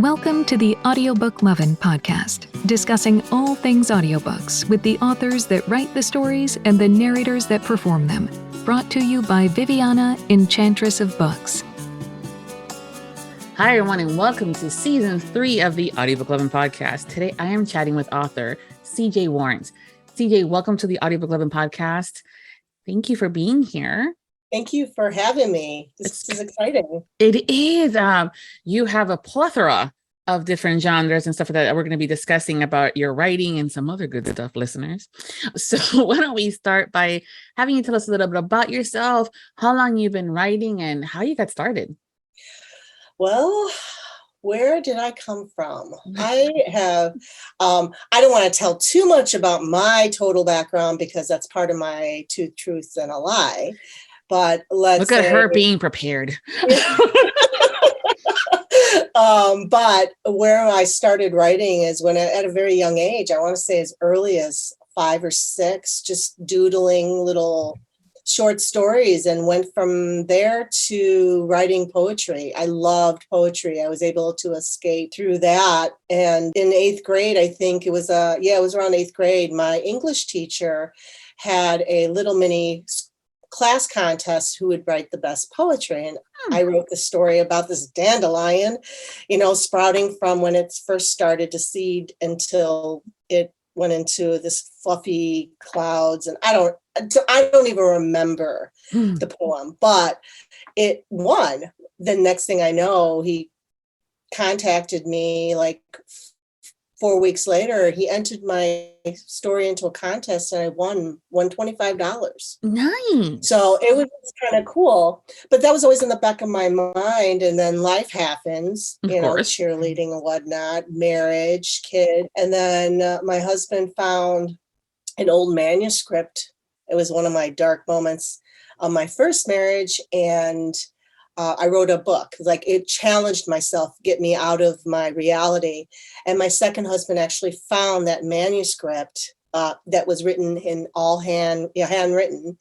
Welcome to the Audiobook Lovin Podcast, discussing all things audiobooks with the authors that write the stories and the narrators that perform them. Brought to you by Viviana, Enchantress of Books. Hi, everyone, and welcome to Season 3 of the Audiobook Lovin Podcast. Today, I am chatting with author CJ Warrant. CJ, welcome to the Audiobook Lovin Podcast. Thank you for being here. Thank you for having me. This is exciting. It is. You have a plethora of different genres and stuff like that we're going to be discussing about your writing and some other good stuff, listeners. So why don't we start by having you tell us a little bit about yourself, how long you've been writing, and how you got started. Well, where did I come from? I don't want to tell too much about my total background because that's part of my two truths and a lie. But look at her being prepared. But where I started writing is when at a very young age, I want to say as early as 5 or 6, just doodling little short stories, and went from there to writing poetry. I loved poetry. I was able to escape through that. And in 8th grade, I think it was around 8th grade, my English teacher had a little mini class contest who would write the best poetry. And I wrote the story about this dandelion, sprouting from when it first started to seed until it went into this fluffy clouds. And I don't even remember the poem, but it won. The next thing I know, he contacted me like 4 weeks later. He entered my story into a contest and I won $25. Nice. So it was kind of cool, but that was always in the back of my mind. And then life happens, cheerleading and whatnot, marriage, kid. And then my husband found an old manuscript. It was one of my dark moments of my first marriage. And I wrote a book, like it challenged myself, get me out of my reality. And my second husband actually found that manuscript that was written in all handwritten.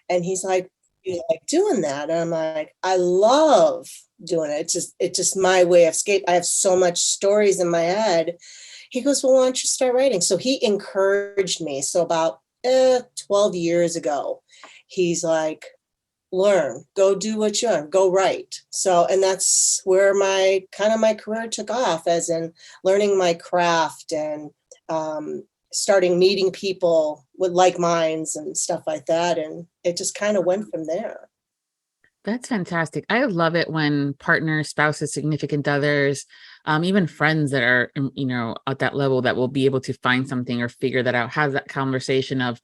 And he's like, you like doing that? And I'm like, I love doing it. It's just my way of escape. I have so much stories in my head. He goes, well, why don't you start writing? So he encouraged me. So about 12 years ago, he's like, learn, go do what you want, go write. So, and that's where my career took off, as in learning my craft and starting meeting people with like minds and stuff like that. And it just kind of went from there. That's fantastic. I love it when partners, spouses, significant others, even friends that are, at that level that will be able to find something or figure that out, have that conversation of,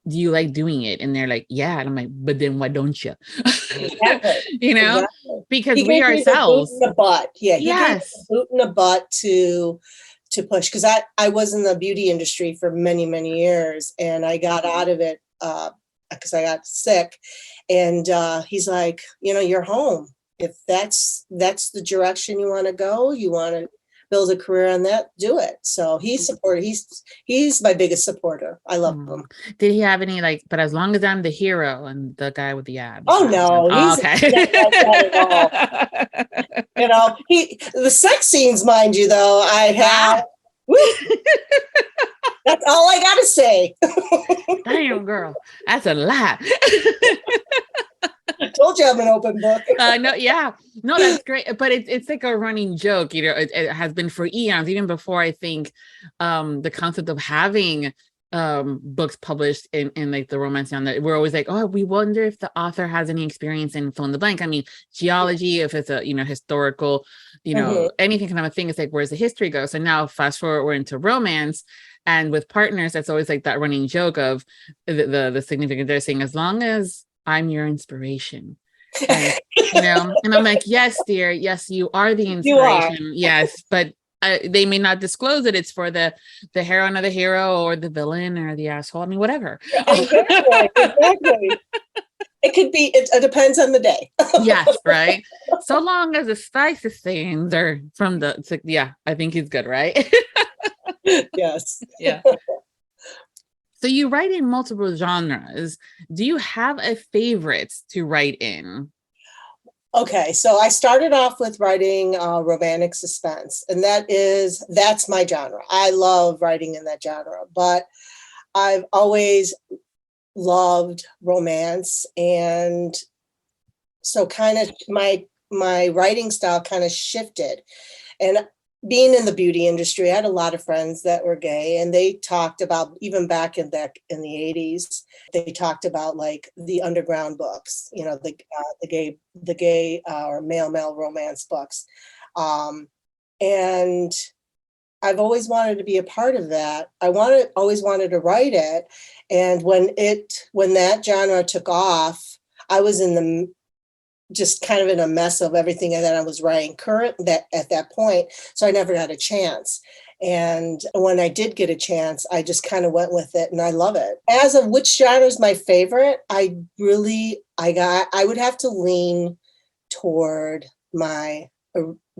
do you like doing it? And they're like, yeah. And I'm like, but then why don't you? Exactly. Exactly. Because he we ourselves. Boot in the butt. Yeah. He yes. gave me a boot in the butt to push. Cause I was in the beauty industry for many, many years, and I got out of it because I got sick. And he's like, you're home. If that's the direction you want to go, you want to build a career on that, do it. So he's my biggest supporter. I love him. Did he have any but as long as I'm the hero and the guy with the abs? Oh no, he's okay. not at all. The sex scenes, mind you, though, I have. That's all I gotta say. Damn, girl, that's a lot. I told you I'm an open book. No, that's great. But it's like a running joke, it has been for eons, even before I think the concept of having books published in like the romance genre. We're always like, oh, we wonder if the author has any experience in fill in the blank. I mean, geology, if it's a historical, anything kind of a thing. It's like, where's the history go? So now fast forward, we're into romance. And with partners, that's always like that running joke of the significant other saying, as long as I'm your inspiration. And, and I'm like, yes, dear. Yes, you are the inspiration. Yes. But they may not disclose it. It's for the heroine or the hero or the villain or the asshole. I mean, whatever. Exactly. It could be, it depends on the day. Yes. Right. So long as the spicy scenes are from I think he's good. Right. Yes. Yeah. So you write in multiple genres. Do you have a favorite to write in? Okay, so I started off with writing romantic suspense, and that's my genre. I love writing in that genre, but I've always loved romance, and so kind of my writing style kind of shifted. And being in the beauty industry, I had a lot of friends that were gay, and they talked about, even back in the 80s, they talked about like the underground books, the gay or male romance books, and I've always wanted to be a part of that. Always wanted to write it, and when that genre took off, I was just kind of in a mess of everything that I was writing at that point. So I never got a chance. And when I did get a chance, I just kind of went with it, and I love it. As of which genre is my favorite, I would have to lean toward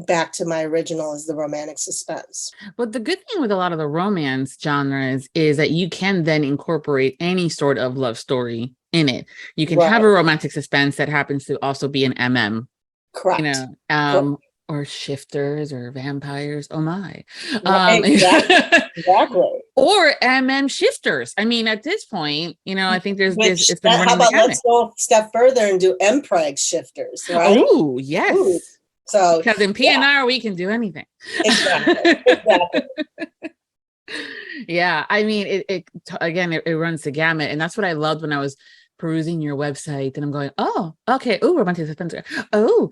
back to my original is the romantic suspense. But the good thing with a lot of the romance genres is that you can then incorporate any sort of love story in it. You can have a romantic suspense that happens to also be an MM. Correct. Or shifters or vampires. Oh my. Exactly. Or MM shifters. I mean, at this point, I think it's been how about let's go a step further and do MPreg shifters, right? Oh, yes. Ooh. So because in PNR we can do anything. Exactly. Yeah, I mean, it runs the gamut, and that's what I loved when I was perusing your website, and I'm going, oh, okay, oh, romantic suspense, oh,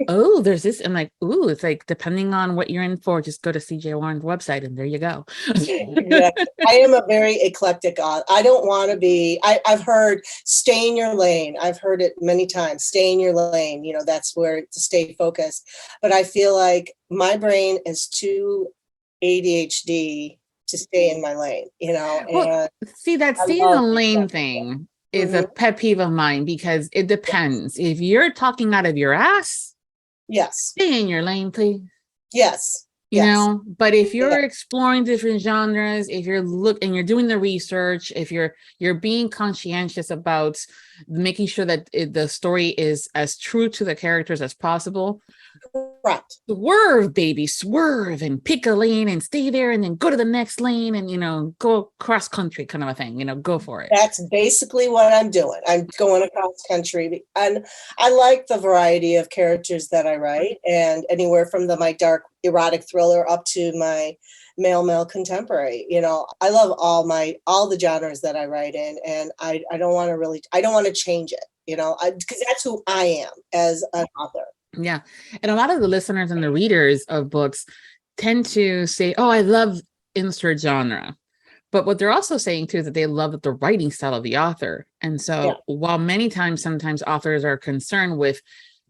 oh, there's this, and like, ooh, it's like depending on what you're in for, just go to CJ Warren's website, and there you go. Yeah. I am a very eclectic author. I don't want to be. I've heard stay in your lane. I've heard it many times. Stay in your lane. That's where to stay focused. But I feel like my brain is too ADHD to stay in my lane, Well, see, that stay in the lane thing is a pet peeve of mine, because it depends. If you're talking out of your ass, yes, stay in your lane, please. Yes. But if you're exploring different genres, if you're you're doing the research, if you're being conscientious about making sure that the story is as true to the characters as possible, correct. Swerve, baby, swerve, and pick a lane and stay there, and then go to the next lane, and go cross country, kind of a thing. Go for it. That's basically what I'm doing. I'm going across country, and I like the variety of characters that I write, and anywhere from my dark erotic thriller up to my male contemporary. I love all the genres that I write in, and I don't want to change it. Because that's who I am as an author. Yeah. And a lot of the listeners and the readers of books tend to say, oh, I love insert genre. But what they're also saying too is that they love the writing style of the author. And so while sometimes authors are concerned with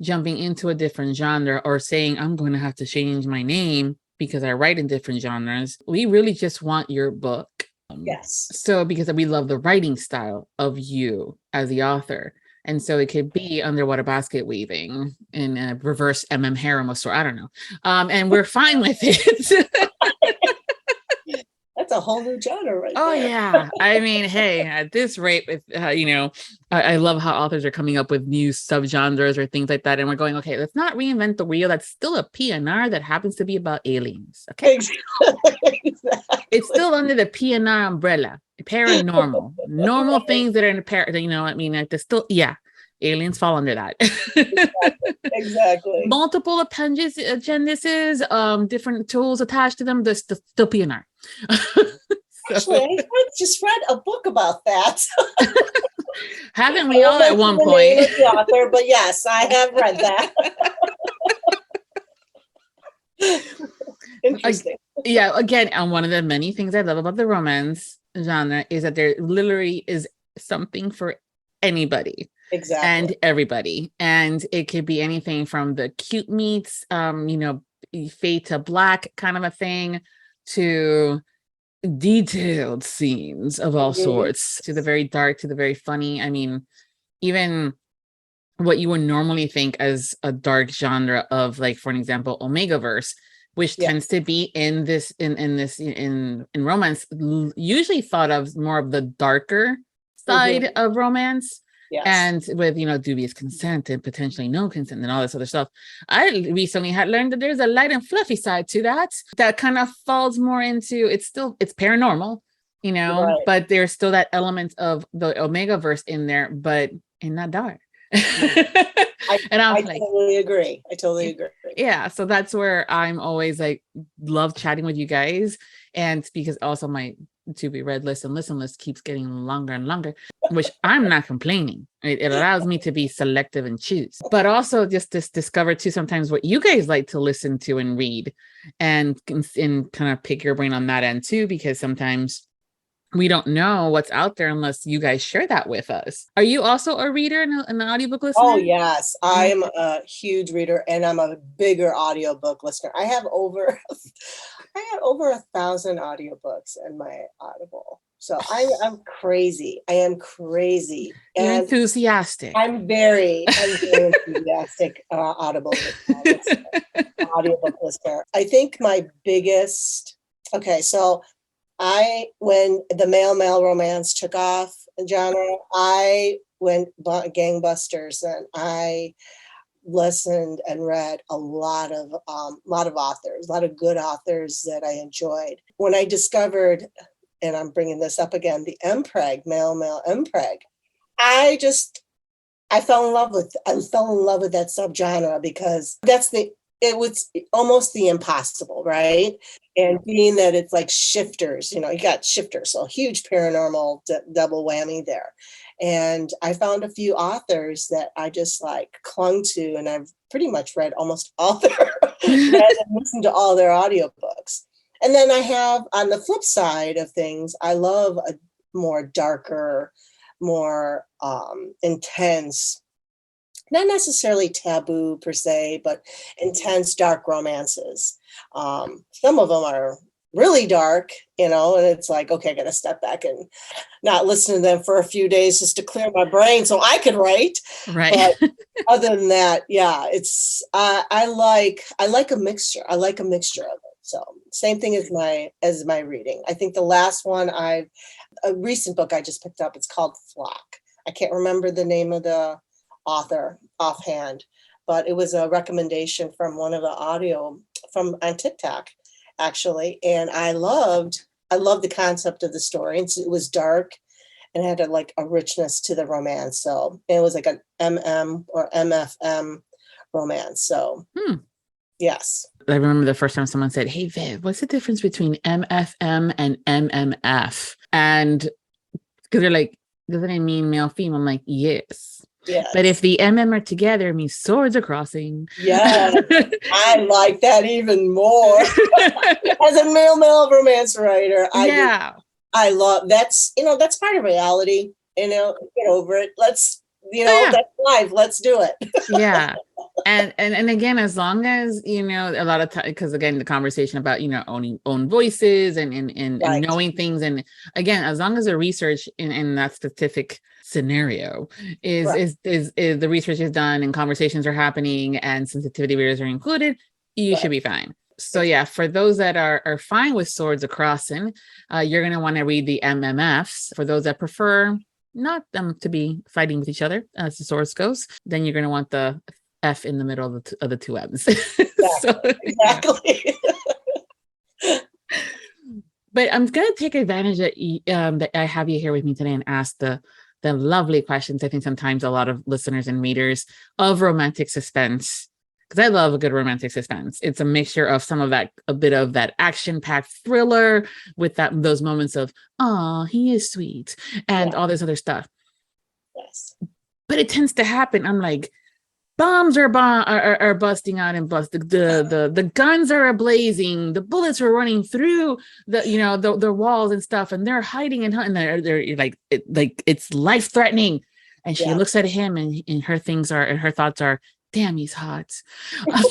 jumping into a different genre or saying, I'm going to have to change my name because I write in different genres, we really just want your book. Yes. So because we love the writing style of you as the author. And so it could be underwater basket weaving in a reverse harem or I don't know. And we're fine with it. That's a whole new genre right there. Oh, yeah. I mean, hey, at this rate, I love how authors are coming up with new subgenres or things like that. And we're going, okay, let's not reinvent the wheel. That's still a PNR that happens to be about aliens. Okay. Exactly. It's still under the PNR umbrella. Paranormal, normal things that are in the there's still, aliens fall under that. Exactly. Multiple appendices, different tools attached to them. There's still PNR. Actually, I just read a book about that. Haven't we all at one point? The author, but yes, I have read that. Interesting. Yeah, again, and one of the many things I love about the romance genre is that there literally is something for anybody. Exactly. And everybody. And it could be anything from the cute meets, fade to black kind of a thing, to detailed scenes of all sorts, to the very dark, to the very funny. I mean, even what you would normally think as a dark genre of, like, for an example, Omegaverse, which tends to be in romance, usually thought of more of the darker side of romance. Yes. And with, dubious consent and potentially no consent and all this other stuff. I recently had learned that there's a light and fluffy side to that kind of falls more into, it's paranormal, Right. but there's still that element of the Omega verse in there, but in that dark. I totally agree. Yeah. So that's where I'm always like, love chatting with you guys. And because also my to be read list and listen list keeps getting longer and longer, which I'm not complaining. It allows me to be selective and choose, but also just to discover too sometimes what you guys like to listen to and read, and kind of pick your brain on that end too, because sometimes we don't know what's out there unless you guys share that with us. Are you also a reader and an audiobook listener? Oh, yes. I am a huge reader, and I'm a bigger audiobook listener. I have over 1,000 audiobooks in my Audible. So I'm crazy. I am crazy. You're enthusiastic. I'm very enthusiastic audiobook listener. I think my biggest, so when the male romance took off in genre, I went gangbusters, and I listened and read a lot of authors, a lot of good authors that I enjoyed. When I discovered, and I'm bringing this up again, the MPreg, male MPreg, I fell in love with that subgenre, because it was almost the impossible, right? And being that it's like shifters, you got shifters, so huge paranormal double whammy there. And I found a few authors that I just like clung to, and I've pretty much read almost all listened to all their audiobooks. And then I have, on the flip side of things, I love a more darker, more intense, not necessarily taboo per se, but intense dark romances. Some of them are really dark, and it's like, okay, I got to step back and not listen to them for a few days just to clear my brain so I could write. Right. But other than that, yeah, it's I like a mixture. I like a mixture of it. So same thing as my reading. I think the last one a recent book I just picked up, it's called Flock. I can't remember the name of the author offhand, but it was a recommendation from one of the on TikTok, actually. And I loved the concept of the story. It was dark and had a richness to the romance. So it was like an MM or MFM romance. So yes. I remember the first time someone said, "Hey Viv, what's the difference between MFM and MMF?" And because they're like, doesn't it mean male, female? I'm like, yes. Yes. But if the MM are together, it means swords are crossing. Yeah, I like that even more. As a male romance writer, I love that's part of reality. Get over it. Let's that's life. Let's do it. Yeah. And again, as long as a lot of time, because again, the conversation about owning own voices and Right. knowing things, and again, as long as the research in that specific scenario is the research is done and conversations are happening and sensitivity readers are included, you should be fine. So yeah, for those that are fine with swords a crossing, you're going to want to read the MMFs. For those that prefer not them to be fighting with each other as the source goes, then you're going to want the F in the middle of the two M's. Exactly. But I'm going to take advantage that I have you here with me today and ask the lovely questions. I think sometimes a lot of listeners and readers of romantic suspense, because I love a good romantic suspense. It's a mixture of some of that, a bit of that action-packed thriller with those moments of, oh, he is sweet, and all this other stuff. Yes. But it tends to happen. I'm like, bombs are busting out and the guns are ablazing, the bullets are running through the walls and stuff, and they're hiding and they're like it's life threatening. And she looks at him and her thoughts are, damn, he's hot. I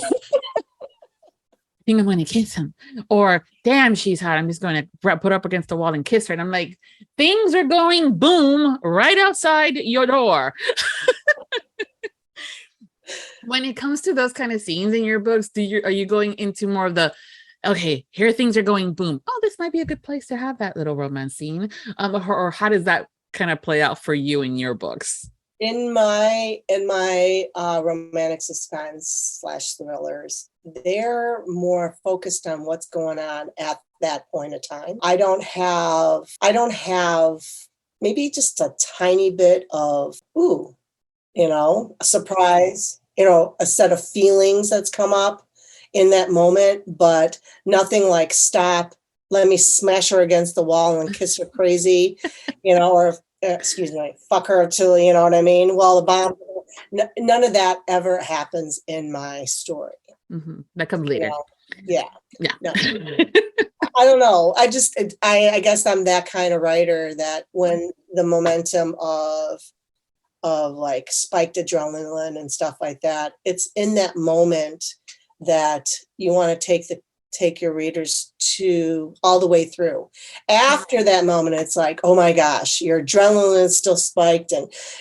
think I'm going to kiss him. Or, damn, she's hot. I'm just going to put up against the wall and kiss her. And I'm like, things are going boom right outside your door. When it comes to those kind of scenes in your books, are you going into more of the, okay, here things are going boom. Oh, this might be a good place to have that little romance scene. Or how does that kind of play out for you in your books? in my romantic suspense / thrillers, they're more focused on what's going on at that point of time. I don't have maybe just a tiny bit of a surprise, a set of feelings that's come up in that moment, but nothing like stop, let me smash her against the wall and kiss her crazy, or excuse me, fuck her till, you know what I mean? Well, the bomb, none of that ever happens in my story. Mm-hmm. That comes later. Yeah. No. I don't know. I guess I'm that kind of writer that when the momentum of like spiked adrenaline and stuff like that, it's in that moment that you want to take your readers to all the way through. After that moment, it's like, oh my gosh, your adrenaline is still spiked,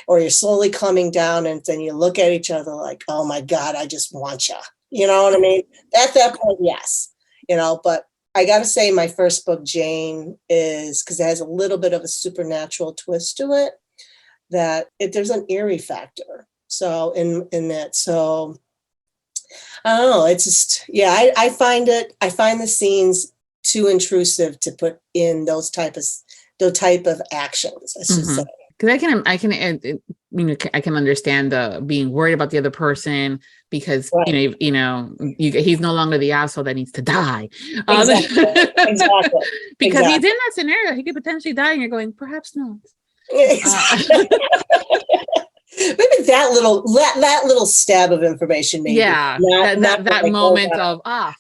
or you're slowly coming down, and then you look at each other like, oh my God, I just want you. You know what I mean? At that point, yes. But I got to say, my first book, Jane, is because it has a little bit of a supernatural twist to it, that there's an eerie factor. So in that, so I don't know. It's just, I find the scenes too intrusive to put in those type of actions, I should say. Because I can understand the being worried about the other person because right. He's no longer the asshole that needs to die. Exactly. Because he's in that scenario, he could potentially die, and you're going, perhaps not. Maybe that little stab of information, maybe. Yeah, that moment of right.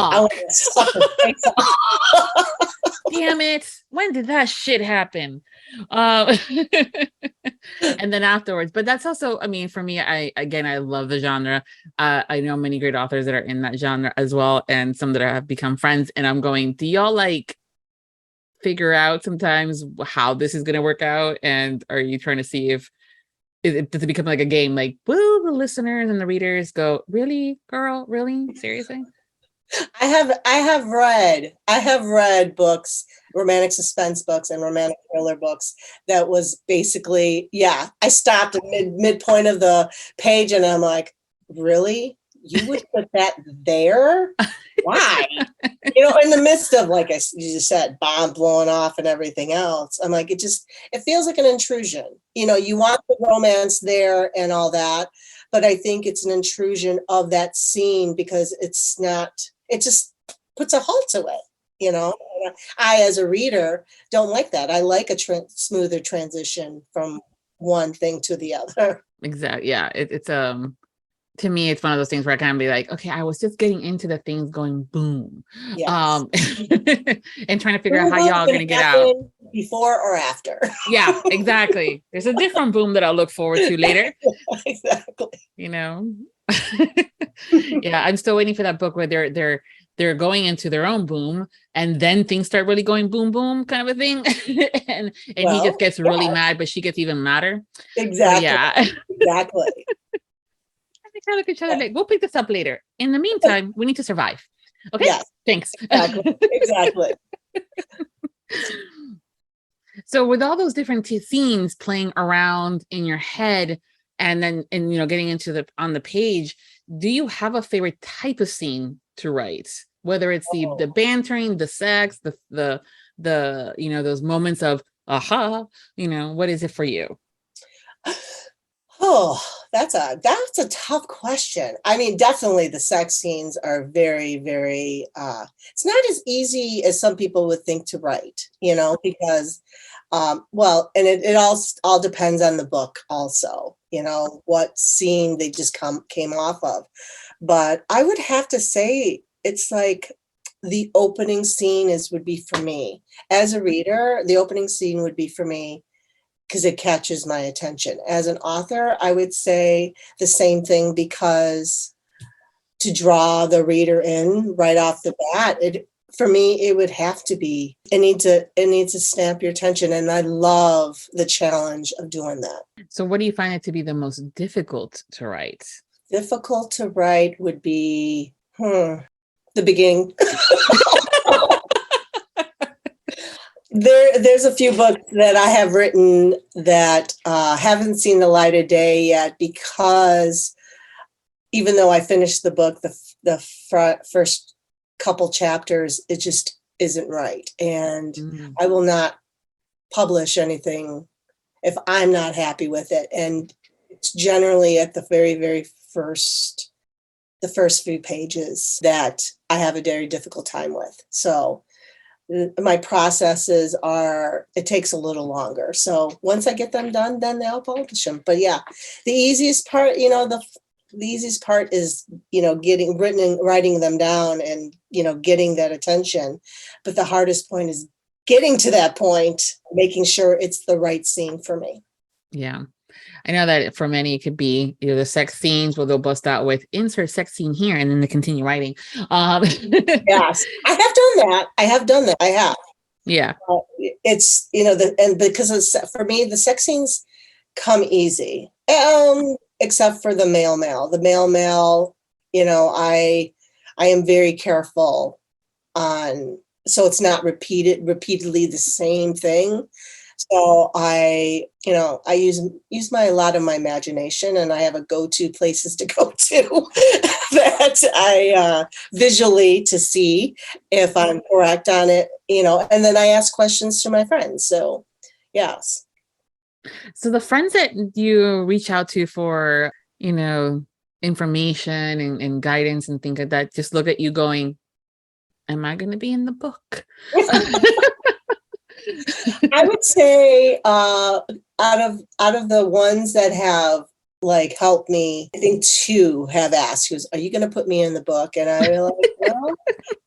I want to suck her face off. Damn it! When did that shit happen? And then afterwards, but that's also, for me, I love the genre. I know many great authors that are in that genre as well, and some that have become friends. And I'm going, do y'all figure out sometimes how this is going to work out? And are you trying to see if does it become like a game? Like, will the listeners and the readers go, really, girl? Really? Seriously? I have read books, romantic suspense books and romantic thriller books that was basically, I stopped at midpoint of the page and I'm like, really? You would put that there? Why? In the midst of, like you just said, bomb blowing off and everything else. I'm like, it feels like an intrusion. You want the romance there and all that, but I think it's an intrusion of that scene because it just puts a halt to it. I, as a reader, don't like that. I like a smoother transition from one thing to the other. Exactly. Yeah. It's to me, it's one of those things where I kind of be like, okay, I was just getting into the things going boom. Yes. And trying to figure out how y'all are going to get out. Before or after. Yeah, exactly. There's a different boom that I'll look forward to later. Exactly. Yeah, I'm still waiting for that book where they're going into their own boom and then things start really going boom, boom kind of a thing. and he just gets really mad, but she gets even madder. Exactly. So, Exactly. They kind of look at each other like, we'll pick this up later. In the meantime, we need to survive. Okay. Yes. Thanks. Exactly. So with all those different scenes playing around in your head and then, getting into on the page, do you have a favorite type of scene to write? Whether it's the bantering, the sex, the those moments of aha, what is it for you? Oh, that's a tough question. Definitely the sex scenes are very, very, it's not as easy as some people would think to write, because, and it all depends on the book also, what scene they just came off of. But I would have to say it's like the opening scene would be for me. As a reader, the opening scene would be for me because it catches my attention. As an author, I would say the same thing, because to draw the reader in right off the bat, for me, it would have to be, it needs to snap your attention. And I love the challenge of doing that. So what do you find it to be the most difficult to write? Difficult to write would be the beginning. There's a few books that I have written that haven't seen the light of day yet, because even though I finished the book, the first couple chapters, it just isn't right. And I will not publish anything if I'm not happy with it. And it's generally at the very, very first few pages that I have a very difficult time with. So my processes it takes a little longer. So once I get them done, then I'll publish them. But yeah, the easiest part, the easiest part is, writing them down and, getting that attention. But the hardest point is getting to that point, making sure it's the right scene for me. Yeah. I know that for many, it could be the sex scenes where they'll bust out with insert sex scene here and then they continue writing. Yes, I have done that. I have. Yeah. It's, because for me, the sex scenes come easy, except for the male. The male, I am very careful on, so it's not repeatedly the same thing. So I use a lot of my imagination, and I have a go-to places to go to that I visually to see if I'm correct on it, and then I ask questions to my friends. So, yes. So the friends that you reach out to for, information and guidance and things like that, just look at you going, am I going to be in the book? I would say out of the ones that have helped me, I think 2 have asked, "Are you going to put me in the book?" And I was like, "Well,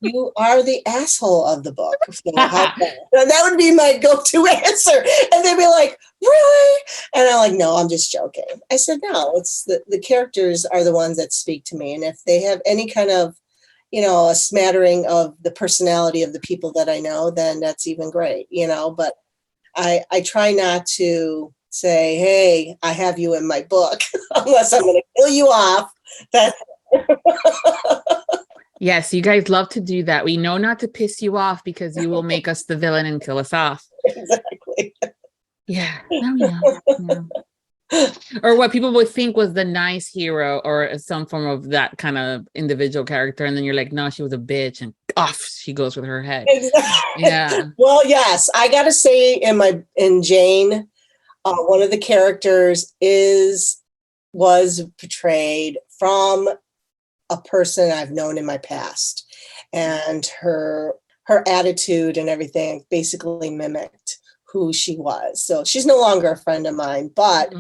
you are the asshole of the book." So that would be my go-to answer. And they'd be like, "Really?" And I'm like, "No, I'm just joking." I said, "No, it's the characters are the ones that speak to me, and if they have any kind of a smattering of the personality of the people that I know, then that's even great, but I try not to say, hey, I have you in my book, unless I'm going to kill you off. Yes, you guys love to do that. We know not to piss you off because you will make us the villain and kill us off. Exactly. Yeah. No. Or what people would think was the nice hero or some form of that kind of individual character. And then you're like, no, she was a bitch, and off she goes with her head. Exactly. Yeah. Well, yes, I got to say in Jane, one of the characters was portrayed from a person I've known in my past, and her attitude and everything basically mimicked who she was. So she's no longer a friend of mine, but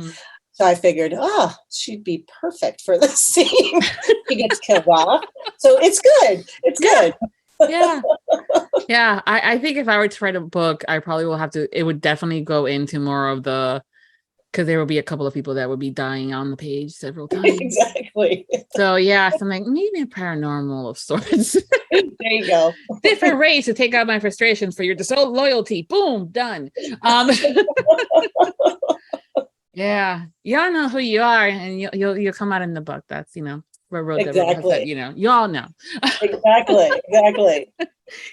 so I figured, she'd be perfect for this scene. She gets killed off. So it's good. It's good. Yeah. Yeah. I think if I were to write a book, I probably will have to, it would definitely go into more of because there will be a couple of people that would be dying on the page several times. Exactly. So yeah, so I'm like, maybe a paranormal of sorts. There you go. Different ways to take out my frustrations for your loyalty. Boom, done. Yeah, y'all know who you are, and you'll come out in the book. That's we're real exactly. You all know. Exactly.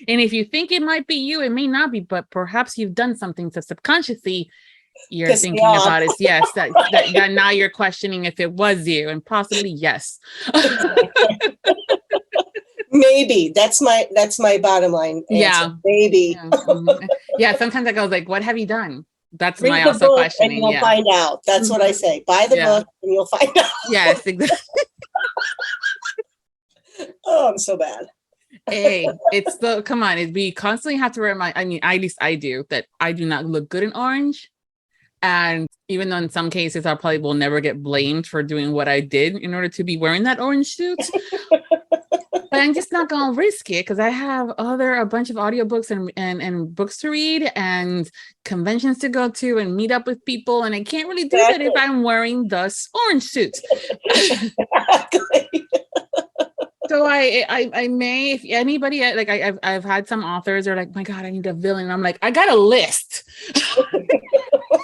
And if you think it might be you, it may not be, but perhaps you've done something to subconsciously you're thinking about it. Yes, that now you're questioning if it was you, and possibly yes. Maybe that's my bottom line answer. Yeah, maybe. Yeah. Sometimes I go like, "What have you done?" That's Read my the also book questioning. and you'll find out. That's what I say. Buy the book and you'll find out. Yes, exactly. Oh, I'm so bad. Hey, come on. We constantly have to remind. I mean, at least I do, that I do not look good in orange. And even though in some cases I probably will never get blamed for doing what I did in order to be wearing that orange suit, but I'm just not going to risk it because I have a bunch of audiobooks and books to read and conventions to go to and meet up with people. And I can't really do that if I'm wearing this orange suit. Exactly. So I may, if anybody, like I've had some authors are like, my God, I need a villain. And I'm like, I got a list.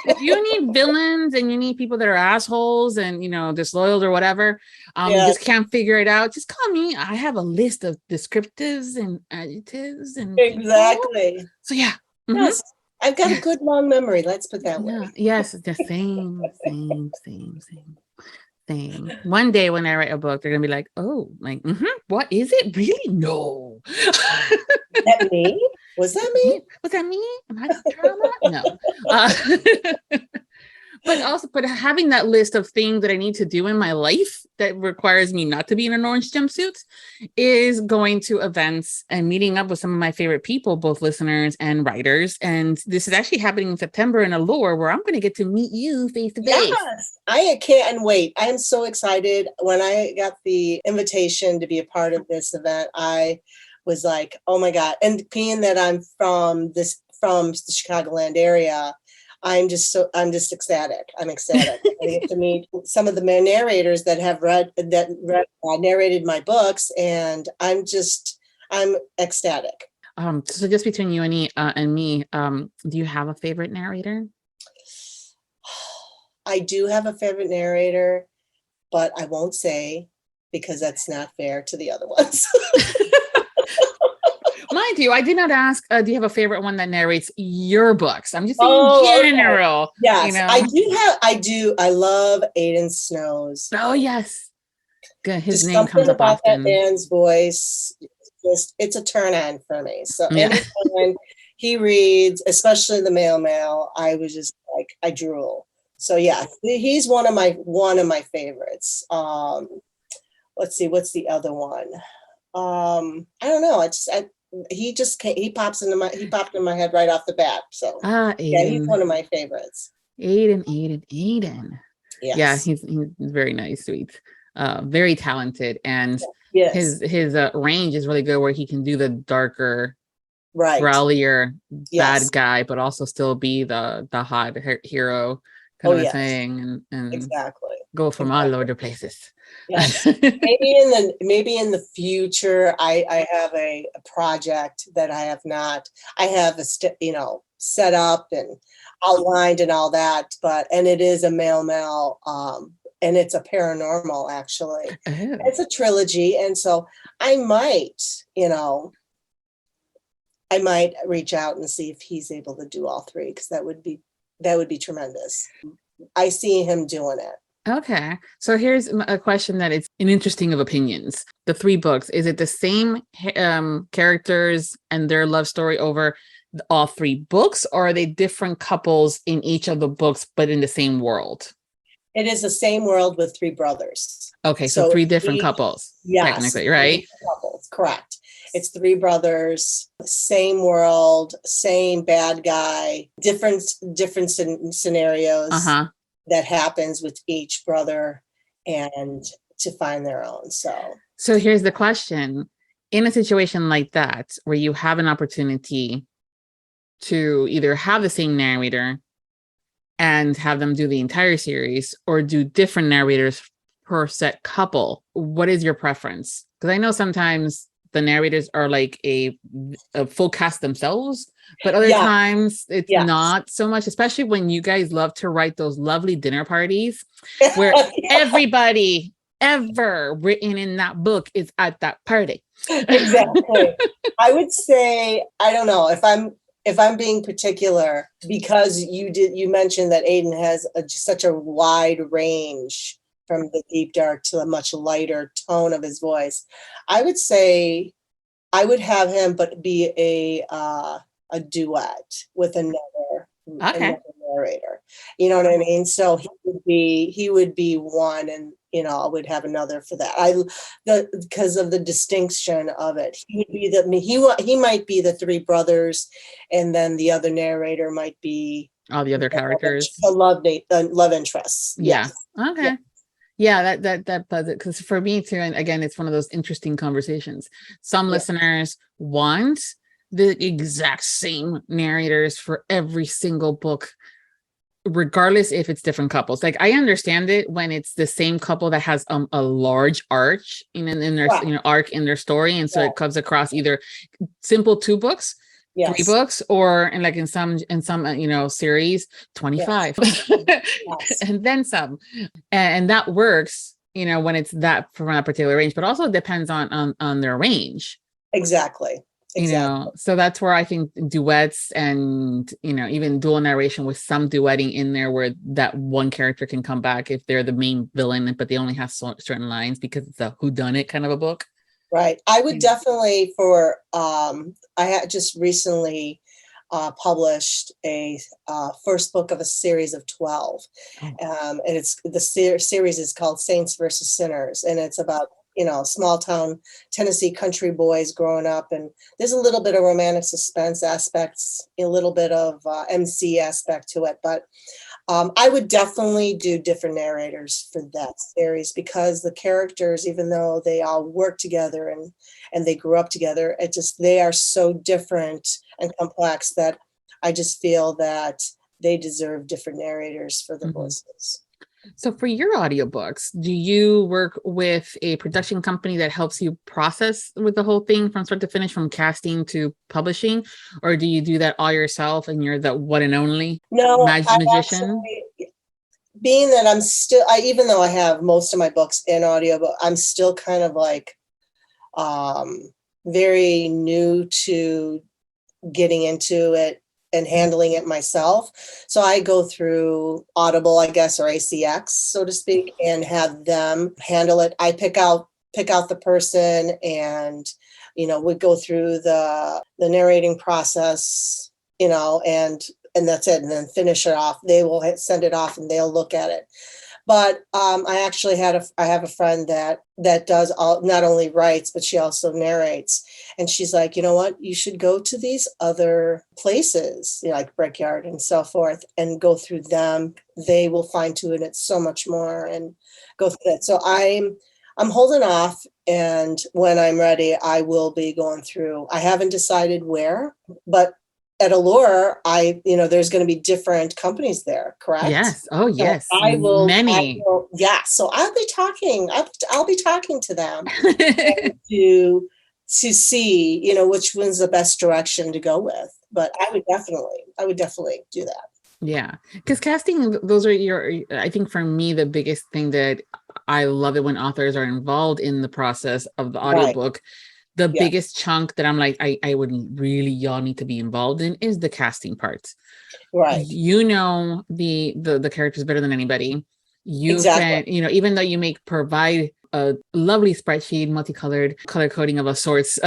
If you need villains and you need people that are assholes and, disloyal or whatever, you just can't figure it out, just call me. I have a list of descriptives and adjectives and exactly. people. So yeah. Yes. I've got a good long memory. Let's put that way. Yes, the same. One day when I write a book, they're gonna be like, "Oh, like, what is it? Really? No." That me? Was that me? Was that me? Am I drama? No. But having that list of things that I need to do in my life that requires me not to be in an orange jumpsuit is going to events and meeting up with some of my favorite people, both listeners and writers. And this is actually happening in September in Allure, where I'm going to get to meet you face to face. Yes, I can't wait. I am so excited. When I got the invitation to be a part of this event, I was like, oh my God. And being that I'm from the Chicagoland area, I'm just ecstatic. I'm ecstatic. I get to meet some of the narrators that have narrated my books, and I'm ecstatic. So just between you and me, do you have a favorite narrator? I do have a favorite narrator, but I won't say because that's not fair to the other ones. Mind you, I did not ask, do you have a favorite one that narrates your books? I'm just saying in general. Okay. Yes, I do. I love Aiden Snow's. Oh, yes. Good. His just name comes up about often. That man's voice, it's a turn on for me. So anytime he reads, especially the mail, I was just like, I drool. So yeah, he's one of my favorites. Let's see, what's the other one? I don't know. He popped in my head right off the bat. So yeah, he's one of my favorites. Aiden. Yes. Yeah, he's very nice, sweet, very talented, and his range is really good, where he can do the darker, growlier bad guy, but also still be the hot hero kind of a thing, and exactly go from all over the places. Yes. maybe in the future, I have a project that I have set up and outlined and all that, and it is a male, and it's a paranormal, actually. It's a trilogy, and so I might reach out and see if he's able to do all three, because that would be tremendous. I see him doing it. Okay. So here's a question that it's an interesting of opinions. The 3 books, is it the same characters and their love story over all 3 books, or are they different couples in each of the books, but in the same world? It is the same world with 3 brothers. Okay. So 3 different couples. Yes, technically, right? Couples, correct. It's 3 brothers, same world, same bad guy, different scenarios. That happens with each brother, and to find their own. So here's the question. In a situation like that, where you have an opportunity to either have the same narrator and have them do the entire series, or do different narrators per set couple, what is your preference? Because I know sometimes the narrators are like a full cast themselves, but other times it's not so much, especially when you guys love to write those lovely dinner parties where everybody ever written in that book is at that party. Exactly. I would say, I don't know if I'm being particular, because you mentioned that Aiden has such a wide range from the deep dark to a much lighter tone of his voice. I would say I would have him, but be a duet with another narrator. You know what I mean? So he would be one, and I would have another for that. Because of the distinction of it, he would be he might be the 3 brothers, and then the other narrator might be all the other characters, the love interests. Yeah. Yes. Okay. Yeah, that does it. Because for me too, and again, it's one of those interesting conversations. Some listeners want the exact same narrators for every single book, regardless if it's different couples. Like, I understand it when it's the same couple that has a large arch in their arc in their story, and so it comes across either simple 2 books. 3 books, or in some series 25 and then some, and that works when it's that from a particular range, but also depends on their range. Exactly. Exactly. So that's where I think duets and, even dual narration with some duetting in there where that one character can come back if they're the main villain, but they only have certain lines because it's a whodunit kind of a book. Right. I would definitely I had just recently published a first book of a series of 12. And it's the series is called Saints versus Sinners. And it's about, small town Tennessee country boys growing up. And there's a little bit of romantic suspense aspects, a little bit of MC aspect to it. But I would definitely do different narrators for that series because the characters, even though they all work together and they grew up together, they are so different and complex that I just feel that they deserve different narrators for the voices. So for your audiobooks, do you work with a production company that helps you process with the whole thing from start to finish, from casting to publishing? Or do you do that all yourself and you're the one and only magician? Being that even though I have most of my books in audiobook, I'm still kind of like very new to getting into it and handling it myself. So I go through Audible, I guess, or ACX, so to speak, and have them handle it. I pick out the person and, we go through the narrating process, and that's it. And then finish it off. They will send it off and they'll look at it. But I actually I have a friend that does not only writes, but she also narrates. And she's like, you know what, you should go to these other places, like Brickyard and so forth, and go through them. They will fine tune it so much more and go through it. So I'm holding off. And when I'm ready, I will be going through. I haven't decided where, but at Allure, there's going to be different companies there, correct? Yes. Oh, yes. So many. So I'll be talking. I'll be talking to them to see, which one's the best direction to go with. But I would definitely do that. Yeah, because casting, those are I think for me, the biggest thing that I love it when authors are involved in the process of the audiobook. Right. The biggest chunk that I'm like, I would really, y'all need to be involved in is the casting parts. Right. The characters better than anybody. You can, even though you may provide a lovely spreadsheet, multicolored color coding of a sorts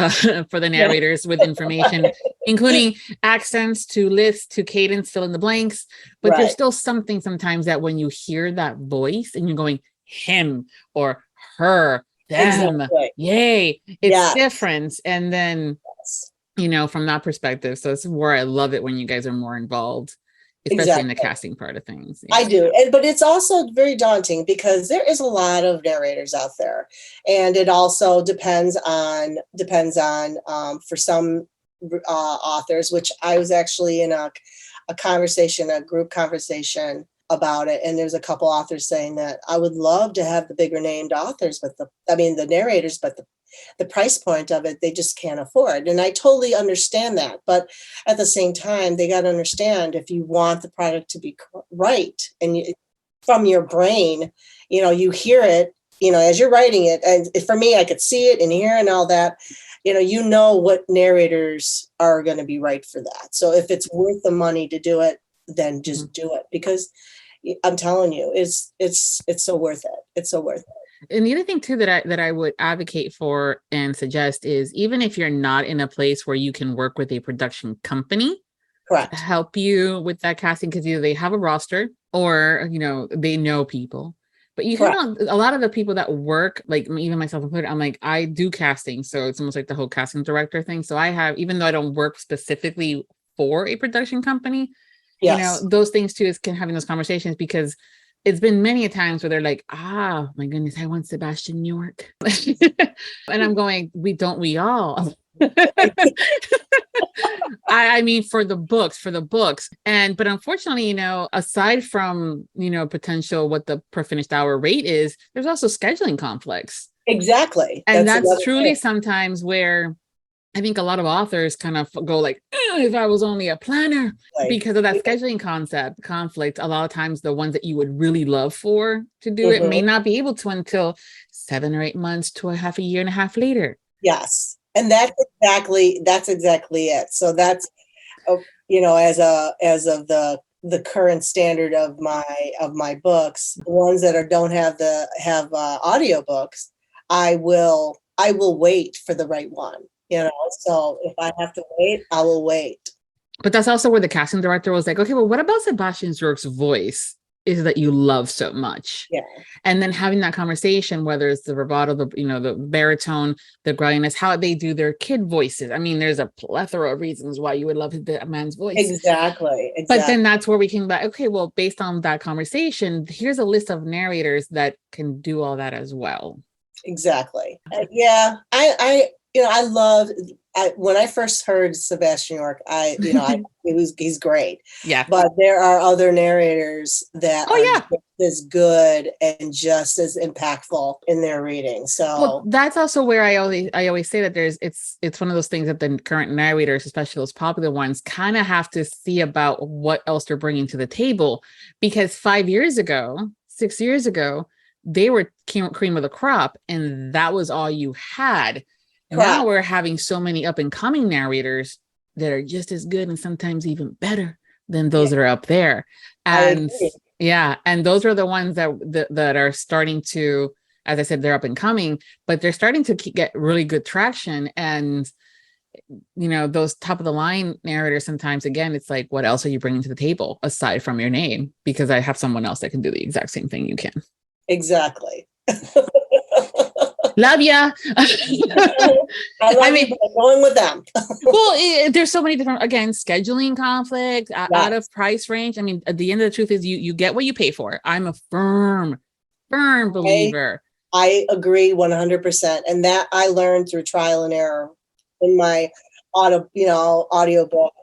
for the narrators with information, including accents to lists to cadence, fill in the blanks. But there's still something sometimes that when you hear that voice and you're going, him or her, them, yay, it's different. And then, from that perspective, so it's where I love it when you guys are more involved, especially in the casting part of things. I do. But it's also very daunting because there is a lot of narrators out there. And it also depends on for some authors, which I was actually in a group conversation about it. And there's a couple authors saying that I would love to have the bigger named authors, but the narrators, but the price point of it, they just can't afford. And I totally understand that. But at the same time, they got to understand if you want the product to be right and from your brain, you hear it, as you're writing it. And for me, I could see it and hear and all that, what narrators are going to be right for that. So if it's worth the money to do it, then just do it, because I'm telling you, it's so worth it. It's so worth it. And the other thing too that I would advocate for and suggest is, even if you're not in a place where you can work with a production company, correct, to help you with that casting, because either they have a roster or they know people. But you have a lot of the people that work, like even myself included, I'm like, I do casting, so it's almost like the whole casting director thing. So I have, even though I don't work specifically for a production company, those things too is having those conversations, because it's been many a times where they're like, my goodness, I want Sebastian York. And I'm going, we all. I mean, for the books. But unfortunately, aside from, potential what the per finished hour rate is, there's also scheduling conflicts. Exactly. And that's truly sometimes where I think a lot of authors kind of go like, if I was only a planner, because of that scheduling conflict. A lot of times the ones that you would really love to do it may not be able to until 7 or 8 months to a half a year and a half later. Yes. And that's exactly it. So that's, as of the current standard of my books, the ones that don't have audiobooks, I will wait for the right one. So if I have to wait, I will wait. But that's also where the casting director was like, okay, well, what about Sebastian Zork's voice is that you love so much? Yeah. And then having that conversation, whether it's the vibrato, the baritone, the growliness, how they do their kid voices. I mean, there's a plethora of reasons why you would love that man's voice. Exactly. But then that's where we can be like, okay, well, based on that conversation, here's a list of narrators that can do all that as well. Exactly. Yeah. I love. When I first heard Sebastian York, he's great. Yeah. But there are other narrators that are just as good and just as impactful in their reading. So that's also where I always say that it's one of those things that the current narrators, especially those popular ones, kind of have to see about what else they're bringing to the table, because 6 years ago, they were cream of the crop, and that was all you had. Now we're having so many up and coming narrators that are just as good and sometimes even better than those that are up there. And and those are the ones that are starting to, as I said, they're up and coming, but they're starting to get really good traction. And, those top of the line narrators, sometimes, again, it's like, what else are you bringing to the table aside from your name? Because I have someone else that can do the exact same thing you can. Exactly. Love ya. I mean, going with them. Well, there's so many different, again, scheduling conflicts, out of price range. I mean, at the end of the truth is you get what you pay for. I'm a firm believer. I agree 100%. And that I learned through trial and error in my audiobook.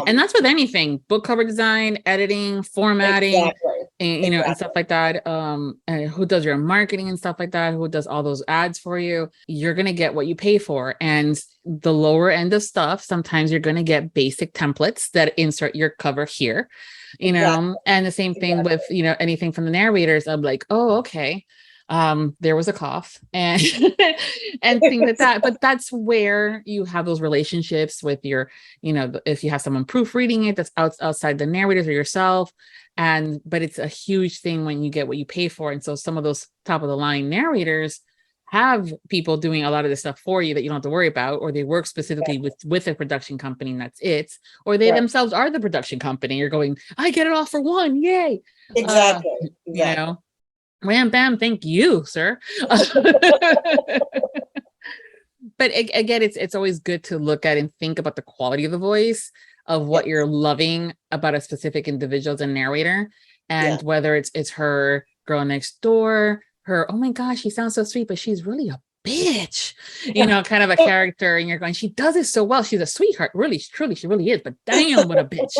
And that's with anything: book cover design, editing, formatting, and stuff like that. And who does your marketing and stuff like that? Who does all those ads for you? You're going to get what you pay for. And the lower end of stuff, sometimes you're going to get basic templates that insert your cover here, and the same thing with, anything from the narrators. I'm like, oh, okay. There was a cough and and things like that. But that's where you have those relationships with your, if you have someone proofreading it, that's outside the narrators or yourself. But it's a huge thing when you get what you pay for. And so some of those top of the line narrators have people doing a lot of this stuff for you that you don't have to worry about, or they work specifically with a production company, and that's it. Or they themselves are the production company. You're going, I get it all for one. Yay. Exactly. Wham, bam, thank you, sir. But again, it's always good to look at and think about the quality of the voice of what you're loving about a specific individual as a narrator, and whether it's her girl next door, her, oh my gosh, she sounds so sweet, but she's really a bitch, kind of a character, and you're going, she does it so well. She's a sweetheart, really, truly, she really is, but damn, what a bitch,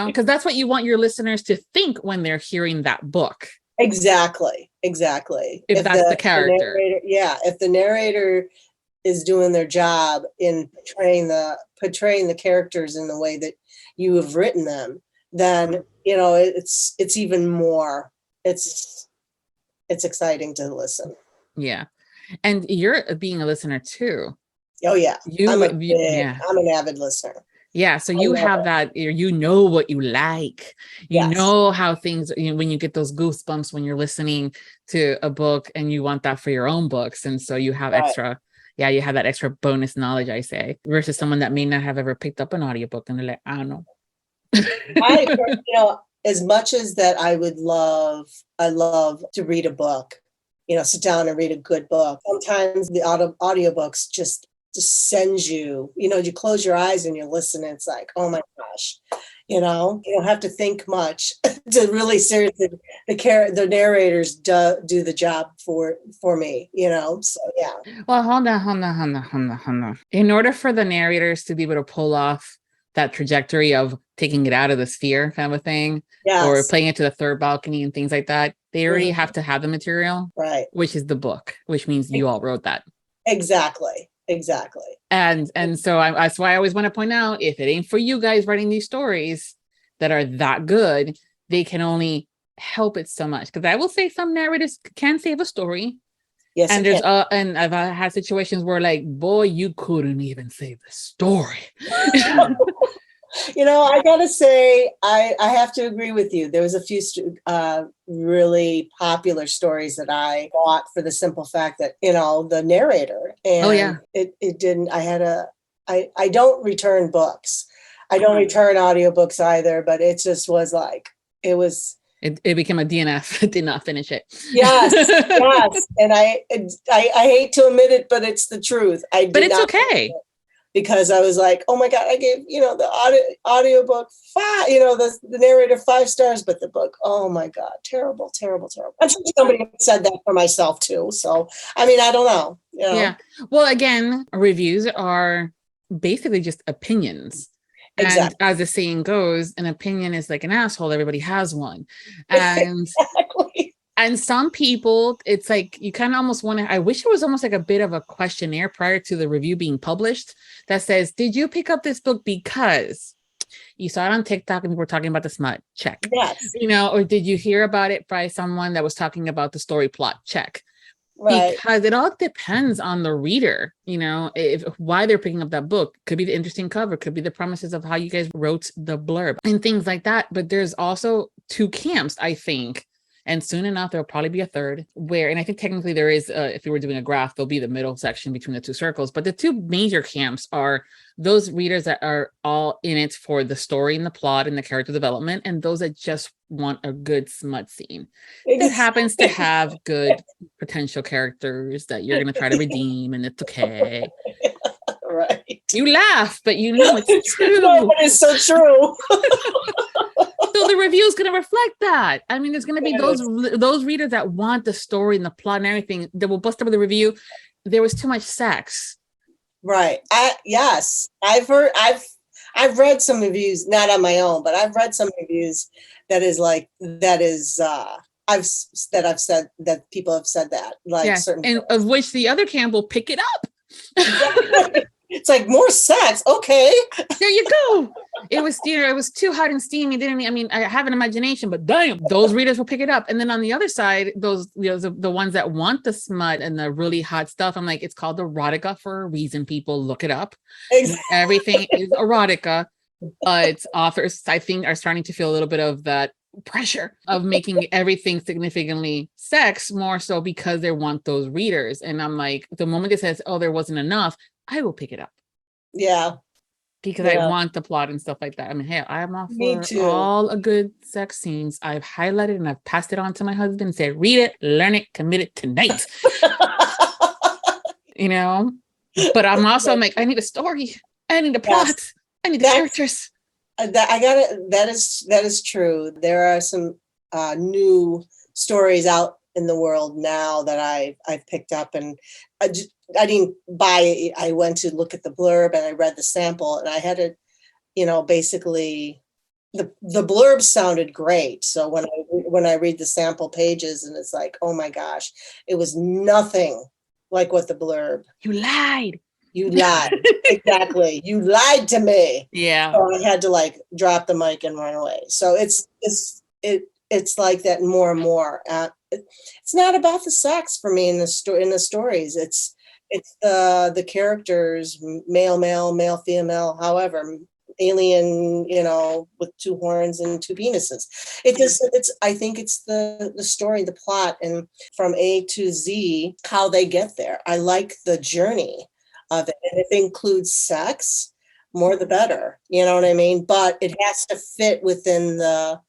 because that's what you want your listeners to think when they're hearing that book. Exactly. If that's the character. If the narrator is doing their job in portraying the characters in the way that you have written them, then it's even more. It's exciting to listen. Yeah, and you're being a listener too. Oh yeah, I'm an avid listener. Yeah, so you have that, what you like, know how things, when you get those goosebumps when you're listening to a book and you want that for your own books. And so you have extra, you have that extra bonus knowledge, I say, versus someone that may not have ever picked up an audiobook and they're like, I don't know. As much as that I love to read a book, sit down and read a good book. Sometimes the audiobooks just sends you, you close your eyes and you listen, and it's like, oh my gosh, you don't have to think much to really seriously, the narrators do the job for me, so yeah. Well, hold on. In order for the narrators to be able to pull off that trajectory of taking it out of the sphere kind of a thing, or playing it to the third balcony and things like that, they already have to have the material, right? Which is the book, which means you all wrote that. Exactly. And so that's why I always want to point out, if it ain't for you guys writing these stories that are that good, they can only help it so much. Because I will say some narrators can save a story. Yes, and and I've had situations where like, boy, you couldn't even say the story. I gotta say, I have to agree with you. There was a few really popular stories that I bought for the simple fact that, the narrator. And it didn't, I don't return books. I don't return audiobooks either, but it just was like, it became a DNF. Did not finish it. Yes. And I hate to admit it, but it's the truth. But it's okay. Because I was like, oh my God, I gave, the audiobook 5, the narrator 5 stars, but the book, oh my God, terrible. I'm sure somebody said that for myself too. So, I don't know. Yeah. Well, again, reviews are basically just opinions. And as the saying goes, an opinion is like an asshole. Everybody has one. And exactly. And some people, it's like, you kind of almost want to, I wish it was almost like a bit of a questionnaire prior to the review being published that says, did you pick up this book because you saw it on TikTok and we're talking about the smut? Check. Yes. Or did you hear about it by someone that was talking about the story plot? Check. Right. Because it all depends on the reader, why they're picking up that book. Could be the interesting cover, could be the premises of how you guys wrote the blurb and things like that. But there's also 2 camps, I think. And soon enough, there'll probably be a third and I think technically there is, if you were doing a graph, there'll be the middle section between the 2 circles. But the 2 major camps are those readers that are all in it for the story and the plot and the character development, and those that just want a good smut scene that happens to have good potential characters that you're going to try to redeem, and it's okay. Right. You laugh, but it's true. No, but it's so true. So the review is going to reflect that. there's going to be those readers that want the story and the plot and everything that will bust up with the review. There was too much sex. Right. Yes. I've read some reviews, not on my own, but I've read some reviews I've said that people have said that, like certain, and of which the other camp will pick it up. It's like, more sex. Okay. There you go. It was too hot and steamy. I have an imagination, but damn, those readers will pick it up. And then on the other side, those, the ones that want the smut and the really hot stuff, I'm like, it's called erotica for a reason. People look it up. Exactly. Everything is erotica, but authors, I think, are starting to feel a little bit of that pressure of making everything significantly sex, more so because they want those readers. And I'm like, the moment it says, oh, there wasn't enough, I will pick it up. Yeah. Because I want the plot and stuff like that. Hey, I'm all for all a good sex scenes. I've highlighted and I've passed it on to my husband and said, read it, learn it, commit it tonight. But I'm like, I need a story. I need a plot. Yes. I need the characters. That is true. There are some new stories out in the world now that I've picked up, and I didn't buy it. I went to look at the blurb and I read the sample, and I had to, basically the blurb sounded great. So when I read the sample pages, and it's like, oh my gosh, it was nothing like what the blurb. You lied. Exactly. You lied to me. Yeah. So I had to drop the mic and run away. So it's like that more and more. It's not about the sex for me in the stories. It's the characters, male, female, however, alien, with 2 horns and 2 penises. I think it's the story, the plot, and from A to Z, how they get there. I like the journey of it. And if it includes sex, more the better. You know what I mean? But it has to fit within the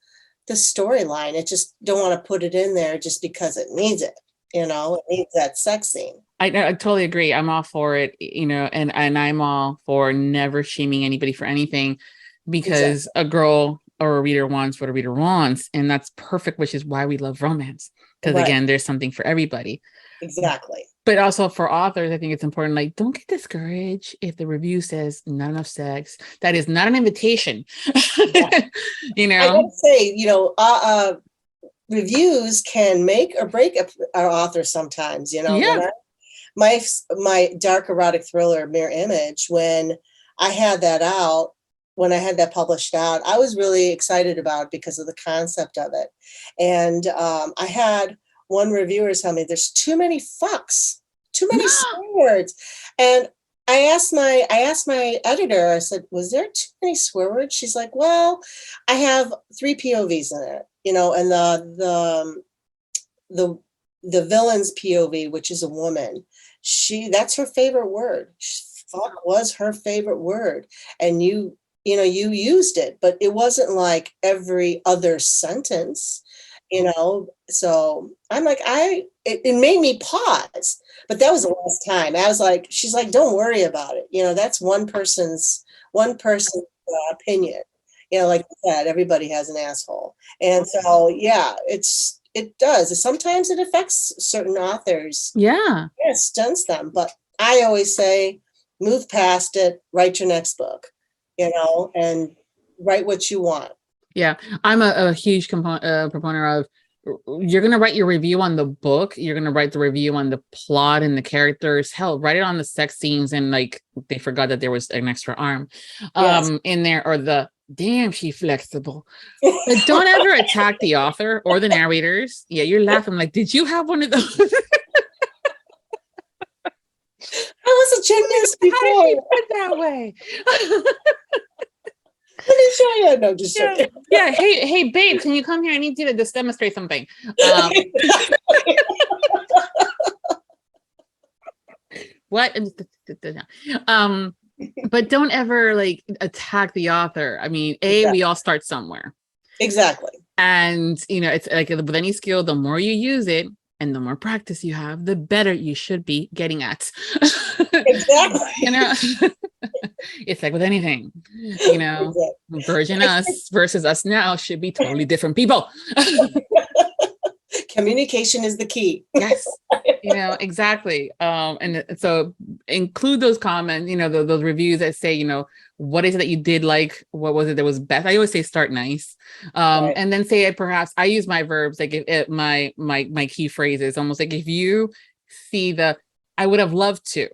storyline. It just don't want to put it in there just because it needs it. It needs that sex scene. I totally agree. I'm all for it, and I'm all for never shaming anybody for anything, because a girl or a reader wants what a reader wants, and that's perfect, which is why we love romance. Because again, there's something for everybody. Exactly. But also for authors, I think it's important, don't get discouraged if the review says not enough sex. That is not an invitation. Yeah. I would say, reviews can make or break an author sometimes. Yeah. My dark erotic thriller, Mirror Image, when I had that published out, I was really excited about it because of the concept of it. And I had one reviewer tell me there's too many fucks, too many swear words. And I asked my editor, I said, was there too many swear words? She's like, well, I have 3 POVs in it, you know, and the villain's POV, which is a woman, that's her favorite word. Fuck was her favorite word. And you used it, but it wasn't like every other sentence, you know. So I'm like, it made me pause, but that was the last time. I was like, she's like, don't worry about it. You know, that's one person's opinion. You know, like I said, everybody has an asshole. And so, yeah, it does. Sometimes it affects certain authors. Yeah. It stunts them. But I always say, move past it, write your next book, you know, and write what you want. Yeah. I'm a huge proponent of, you're going to write your review on the book. You're going to write the review on the plot and the characters. Hell, write it on the sex scenes. And like, they forgot that there was an extra arm in there, or the damn, she flexible. But don't ever attack the author or the narrators. Yeah. You're laughing like, did you have one of those? I was a gymnast before. How did she put that way? Let me show you. No, just joking. Yeah. Hey, babe, can you come here? I need you to just demonstrate something. What? But don't ever like attack the author. I mean, we all start somewhere. Exactly. And you know, it's like with any skill, the more you use it and the more practice you have, the better you should be getting at. Exactly. You know, it's like with anything, you know, exactly. Virgin us versus us now should be totally different people. Communication is the key. Yes. You know, exactly. And so include those comments, you know, those reviews that say, you know, what is it that you did like? What was it that was best? I always say start nice. Right. And then say it, perhaps I use my verbs, like my key phrases, almost like if you see I would have loved to,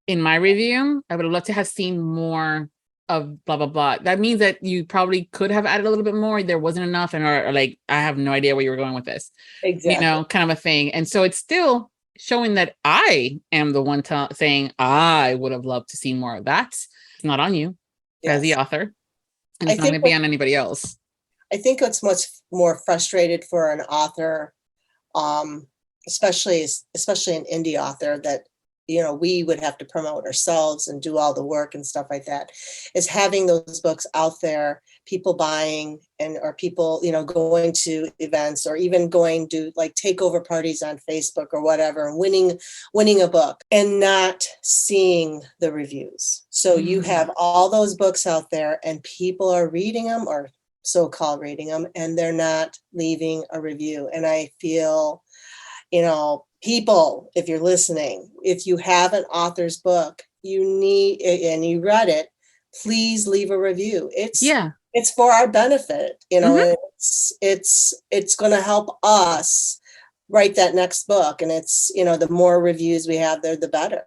in my review, I would have loved to have seen more of blah, blah, blah. That means that you probably could have added a little bit more. There wasn't enough. Or like, I have no idea where you were going with this. Exactly. You know, kind of a thing. And so it's still showing that I am the one saying I would have loved to see more of that. It's not on you as the author. And it's not going to be on anybody else. I think it's much more frustrated for an author, especially an indie author, that, you know, we would have to promote ourselves and do all the work and stuff like that, is having those books out there, people buying, or people, you know, going to events, or even going to like takeover parties on Facebook or whatever, and winning a book and not seeing the reviews. So you have all those books out there and people are reading them, or so-called reading them, and they're not leaving a review. And I feel, you know, people, if you're listening, if you have an author's book, and you read it, please leave a review. It's for our benefit. You know, it's going to help us write that next book. And it's, you know, the more reviews we have there, the better.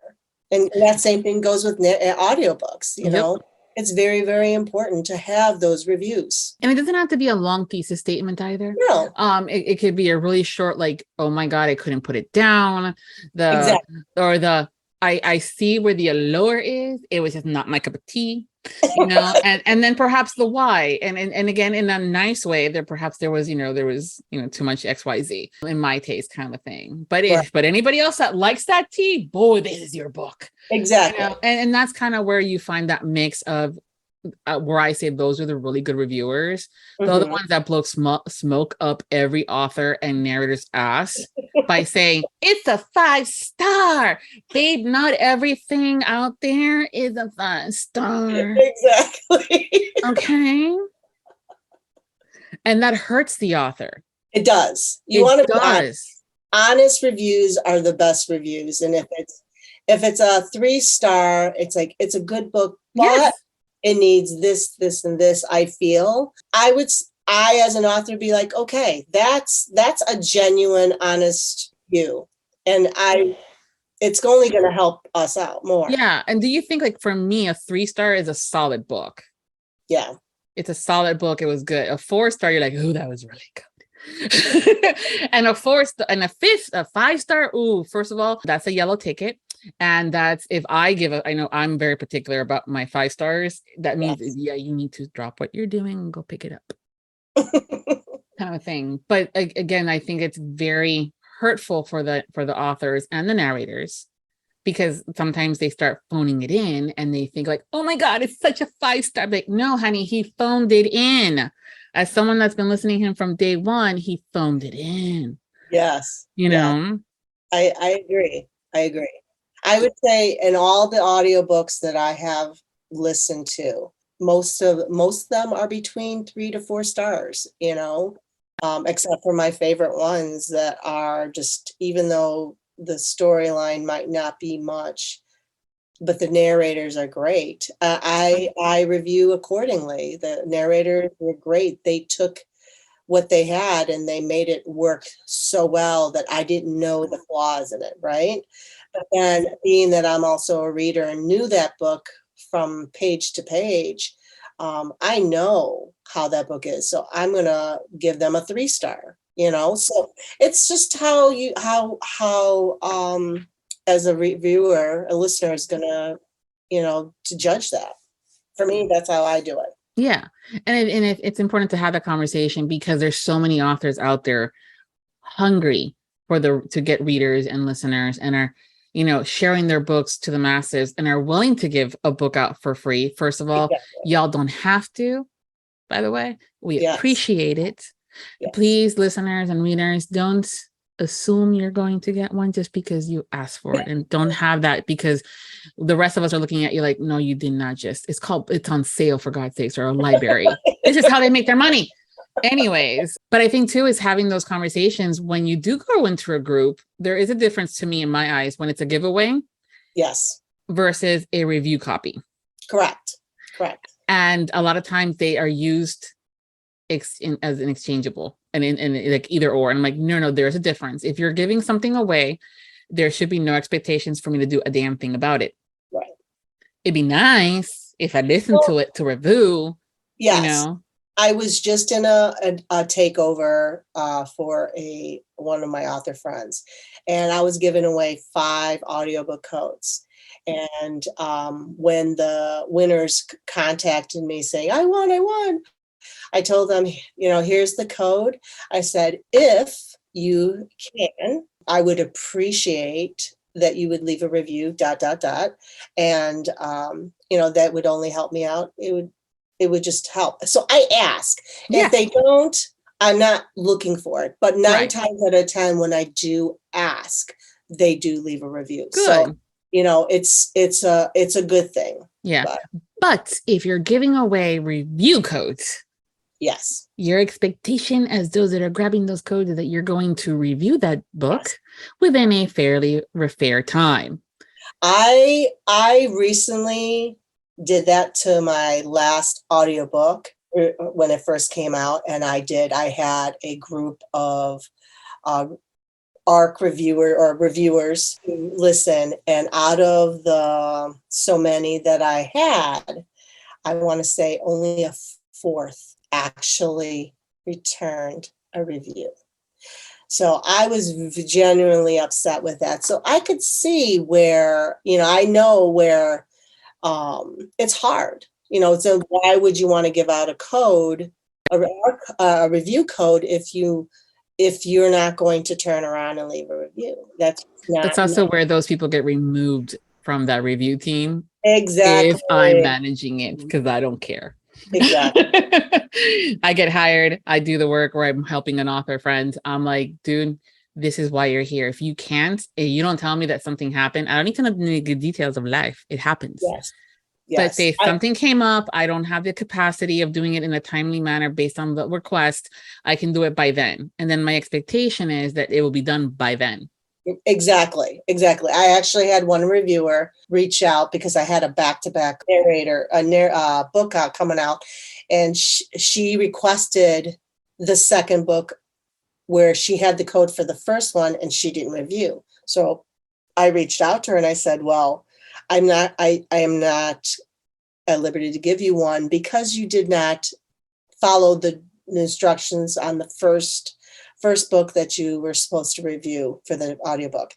And that same thing goes with audiobooks, you know. It's very, very important to have those reviews. And it doesn't have to be a long thesis statement either. No. It could be a really short, like, oh my God, I couldn't put it down. I see where the allure is. It was just not my cup of tea. You know, and then perhaps the why. And again, in a nice way, there was too much XYZ in my taste, kind of a thing. But but anybody else that likes that tea, boy, this is your book. Exactly. You know? And that's kind of where you find that mix of where I say those are the really good reviewers. They're the ones that blow smoke up every author and narrator's ass by saying it's a 5-star. Babe, not everything out there is a 5-star. Exactly. Okay. And that hurts the author. It does. You want to be honest. Honest reviews are the best reviews. And if it's a 3-star, it's like, it's a good book, but it needs this, this, and this. I feel I as an author be like, okay, that's a genuine, honest view. And it's only going to help us out more. Yeah. And do you think, like, for me, a 3-star is a solid book? Yeah. It's a solid book. It was good. A 4-star, you're like, oh, that was really good. And a 5-star. Ooh, first of all, that's a yellow ticket. And that's if I I know I'm very particular about my 5 stars. That means, yeah, you need to drop what you're doing and go pick it up. Kind of a thing. But again, I think it's very hurtful for the authors and the narrators, because sometimes they start phoning it in and they think like, oh my God, it's such a 5-star. Like, no, honey, he phoned it in. As someone that's been listening to him from day one, he phoned it in. Yes. You know? I agree. I would say in all the audiobooks that I have listened to, most of them are between 3 to 4 stars, you know, except for my favorite ones that are just, even though the storyline might not be much, but the narrators are great. I review accordingly. The narrators were great. They took what they had and they made it work so well that I didn't know the flaws in it, right? But then, being that I'm also a reader and knew that book from page to page, I know how that book is. So I'm going to give them a 3-star, you know? So it's just how as a reviewer, a listener is going to, you know, to judge that. For me, that's how I do it. Yeah. And it's important to have that conversation, because there's so many authors out there hungry to get readers and listeners, and are, you know, sharing their books to the masses, and are willing to give a book out for free. First of all, y'all don't have to, by the way. We appreciate it. Yes. Please, listeners and readers, don't assume you're going to get one just because you asked for it, and don't have that because the rest of us are looking at you like, no, you did not just, it's on sale, for God's sakes, or a library. This is how they make their money. Anyways, but I think too is having those conversations when you do go into a group. There is a difference to me in my eyes when it's a giveaway. Yes. Versus a review copy. Correct. And a lot of times they are used as an exchangeable and in like either or. And I'm like, no, there's a difference. If you're giving something away, there should be no expectations for me to do a damn thing about it. Right. It'd be nice if I listened to it to review. Yes. You know? I was just in a takeover for one of my author friends, and I was giving away 5 audiobook codes. And when the winners contacted me saying, I won, I told them, you know, here's the code. I said, if you can, I would appreciate that you would leave a review, ... And, you know, that would only help me out. It would just help. So I ask. If they don't, I'm not looking for it. But 9 times out of 10, when I do ask, they do leave a review. Good. So, you know, it's a good thing. Yeah. But if you're giving away review codes, yes, your expectation as those that are grabbing those codes is that you're going to review that book within a fairly fair time. I recently did that to my last audiobook when it first came out, and I had a group of ARC reviewers who listen, and out of the so many that I had, I want to say only a 4th actually returned a review. So I was genuinely upset with that. So I could see where, you know, I know where it's hard, you know, so why would you want to give out a code, a review code, if you're not going to turn around and leave a review? That's also where those people get removed from that review team. Exactly. If I'm managing it, because I don't care. Exactly. I get hired, I do the work, or I'm helping an author friend. I'm like, dude, this is why you're here. If you don't tell me that something happened, I don't need to know the details of life. It happens. Yes. But say if something came up, I don't have the capacity of doing it in a timely manner based on the request, I can do it by then. And then my expectation is that it will be done by then. Exactly. I actually had one reviewer reach out because I had a back-to-back narrator, book out coming out, and she requested the second book where she had the code for the first one and she didn't review. So I reached out to her and I said, well, I am not at liberty to give you one because you did not follow the instructions on the first first book that you were supposed to review for the audiobook.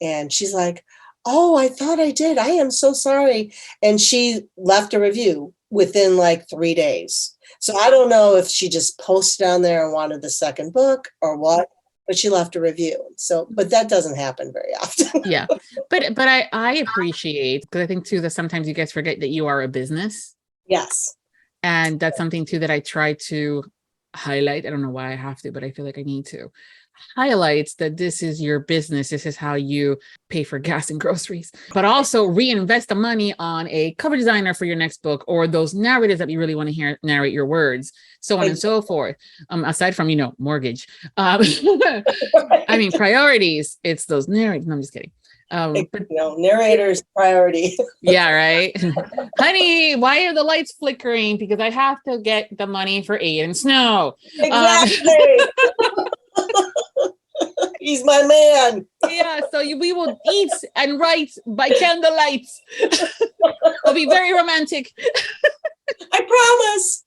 And she's like, oh, I thought I did. I am so sorry. And she left a review within like 3 days. So I don't know if she just posted on there and wanted the second book or what, but she left a review. So, but that doesn't happen very often. Yeah. But I appreciate, because I think too that sometimes you guys forget that you are a business. Yes. And that's something too that I try to highlight. I don't know why I have to, but I feel like I need to highlight that this is your business. This is how you pay for gas and groceries, but also reinvest the money on a cover designer for your next book, or those narrators that you really want to hear narrate your words, so on and so forth. Aside from, mortgage. I mean, priorities, it's those narrators. No, I'm just kidding. But narrator's priority. Yeah, right. Honey, why are the lights flickering? Because I have to get the money for Aiden Snow. Exactly. He's my man. Yeah, so we will eat and write by candlelight. It'll be very romantic. I promise.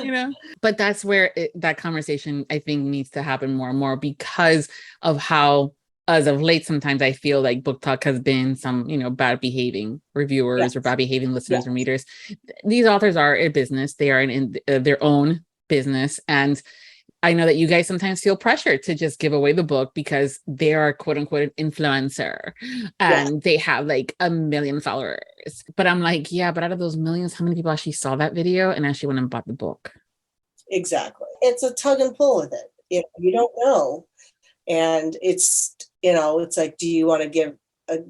Yeah. But that's where that conversation, I think, needs to happen more and more, because of how, as of late, sometimes I feel like Book Talk has been some, bad behaving reviewers or bad behaving listeners and readers. These authors are a business. They are in their own business. And I know that you guys sometimes feel pressure to just give away the book because they are quote unquote an influencer and they have like 1 million followers. But I'm like, yeah, but out of those millions, how many people actually saw that video and actually went and bought the book? Exactly. It's a tug and pull with it. You don't know. And it's, it's like, do you want to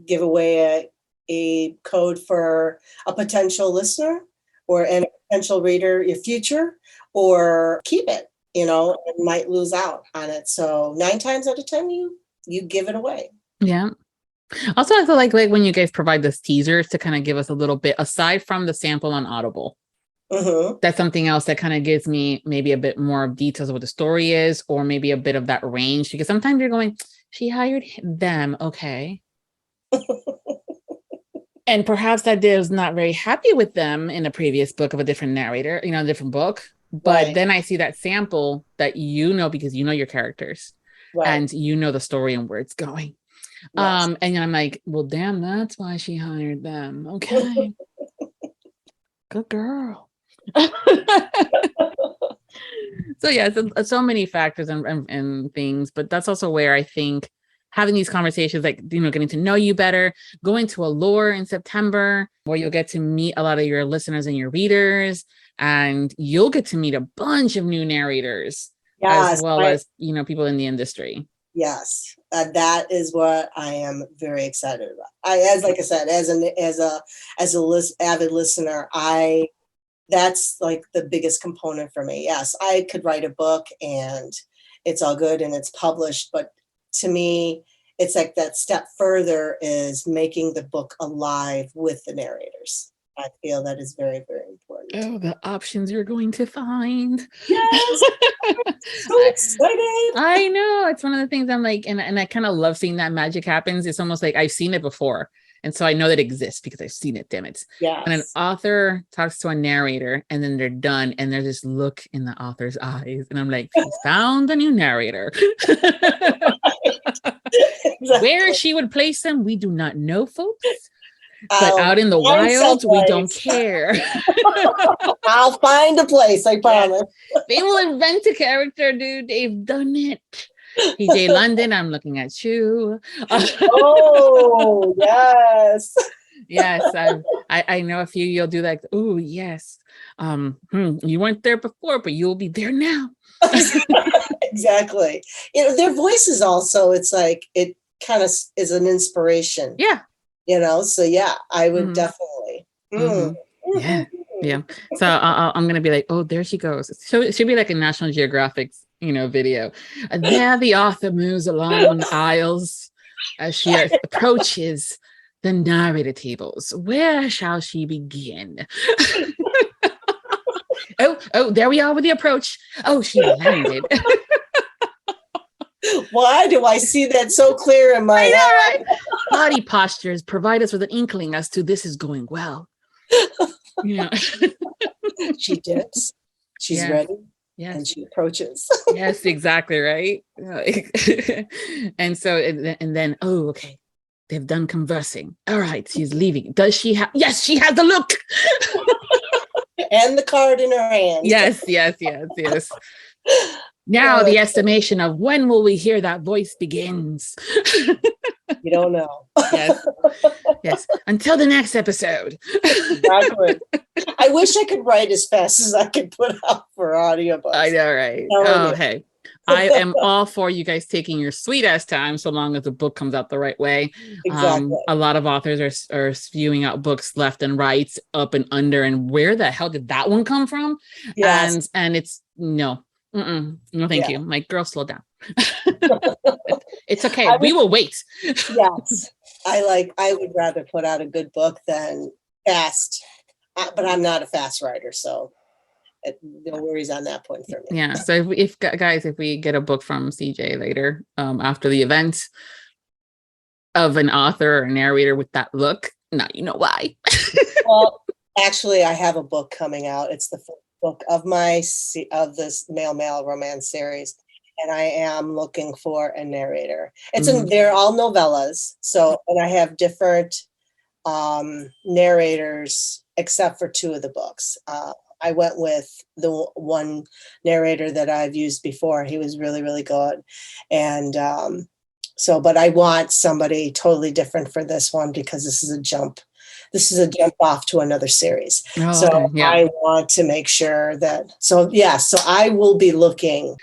give away a code for a potential listener or a potential reader, your future, or keep it? And might lose out on it. So 9 times out of 10, you give it away. Yeah. Also, I feel like when you guys provide this teasers to kind of give us a little bit, aside from the sample on Audible, that's something else that kind of gives me maybe a bit more of details of what the story is, or maybe a bit of that range, because sometimes you're going, she hired them. Okay. And perhaps that is not very happy with them in a previous book of a different narrator, a different book. But then I see that sample that because you know your characters and the story and where it's going. Yes. And I'm like, well, damn, that's why she hired them. Okay. Good girl. So yeah, so many factors and things, but that's also where I think having these conversations, like, getting to know you better, going to Allure in September, where you'll get to meet a lot of your listeners and your readers, and you'll get to meet a bunch of new narrators, as well as, people in the industry. Yes, that is what I am very excited about. Like I said, as a avid listener, that's like the biggest component for me. Yes, I could write a book and it's all good and it's published, but to me, it's like that step further is making the book alive with the narrators. I feel that is very, very important. Oh, the options you're going to find. Yes. So excited. I know. It's one of the things I'm like, and I kind of love seeing that magic happens. It's almost like I've seen it before. And so I know that it exists because I've seen it, damn it. Yes. When an author talks to a narrator and then they're done and there's this look in the author's eyes. And I'm like, she's found a new narrator. Exactly. Where she would place them, we do not know, folks. But out in the wild, we don't care. I'll find a place, I promise. They will invent a character, dude. They've done it. PJ London, I'm looking at you. Oh, yes. Yes, I know a few you'll do like, oh, yes. You weren't there before, but you'll be there now. Exactly. Their voices also, it's like, it kind of is an inspiration. Yeah. So yeah, I would definitely. Yeah. So I'm going to be like, oh, there she goes. So it should be like a National Geographic, video. And there the author moves along the aisles as she approaches the narrator tables. Where shall she begin? Oh, there we are with the approach. Oh, she landed. Why do I see that so clear in my head? Right? Body postures provide us with an inkling as to this is going well. She dips. She's ready. Yes. And she approaches. Yes, exactly. Right. And so, and then, oh, okay. They've done conversing. All right. She's leaving. Does she have? Yes, she has the look. And the card in her hand. Yes. Now the estimation of when will we hear that voice begins. You don't know. Yes. Until the next episode. Exactly. I wish I could write as fast as I could put out for audiobooks. I know, right? Oh, hey. I am all for you guys taking your sweet ass time, so long as the book comes out the right way. Exactly. A lot of authors are spewing out books left and right, up and under, and where the hell did that one come from? Yes. And it's no, thank you. My girl, slow down. It's okay. We will wait. Yes, I would rather put out a good book than fast, but I'm not a fast writer, so. No worries on that point for me. Yeah. So if we get a book from CJ later, after the event of an author or narrator with that look, now you know why. Well, actually, I have a book coming out. It's the first book of this male romance series, and I am looking for a narrator. They're all novellas. So, and I have different narrators except for 2 of the books. I went with the one narrator that I've used before. He was really, really good. And but I want somebody totally different for this one because this is a jump. This is a jump off to another series. I want to make sure that, so I will be looking.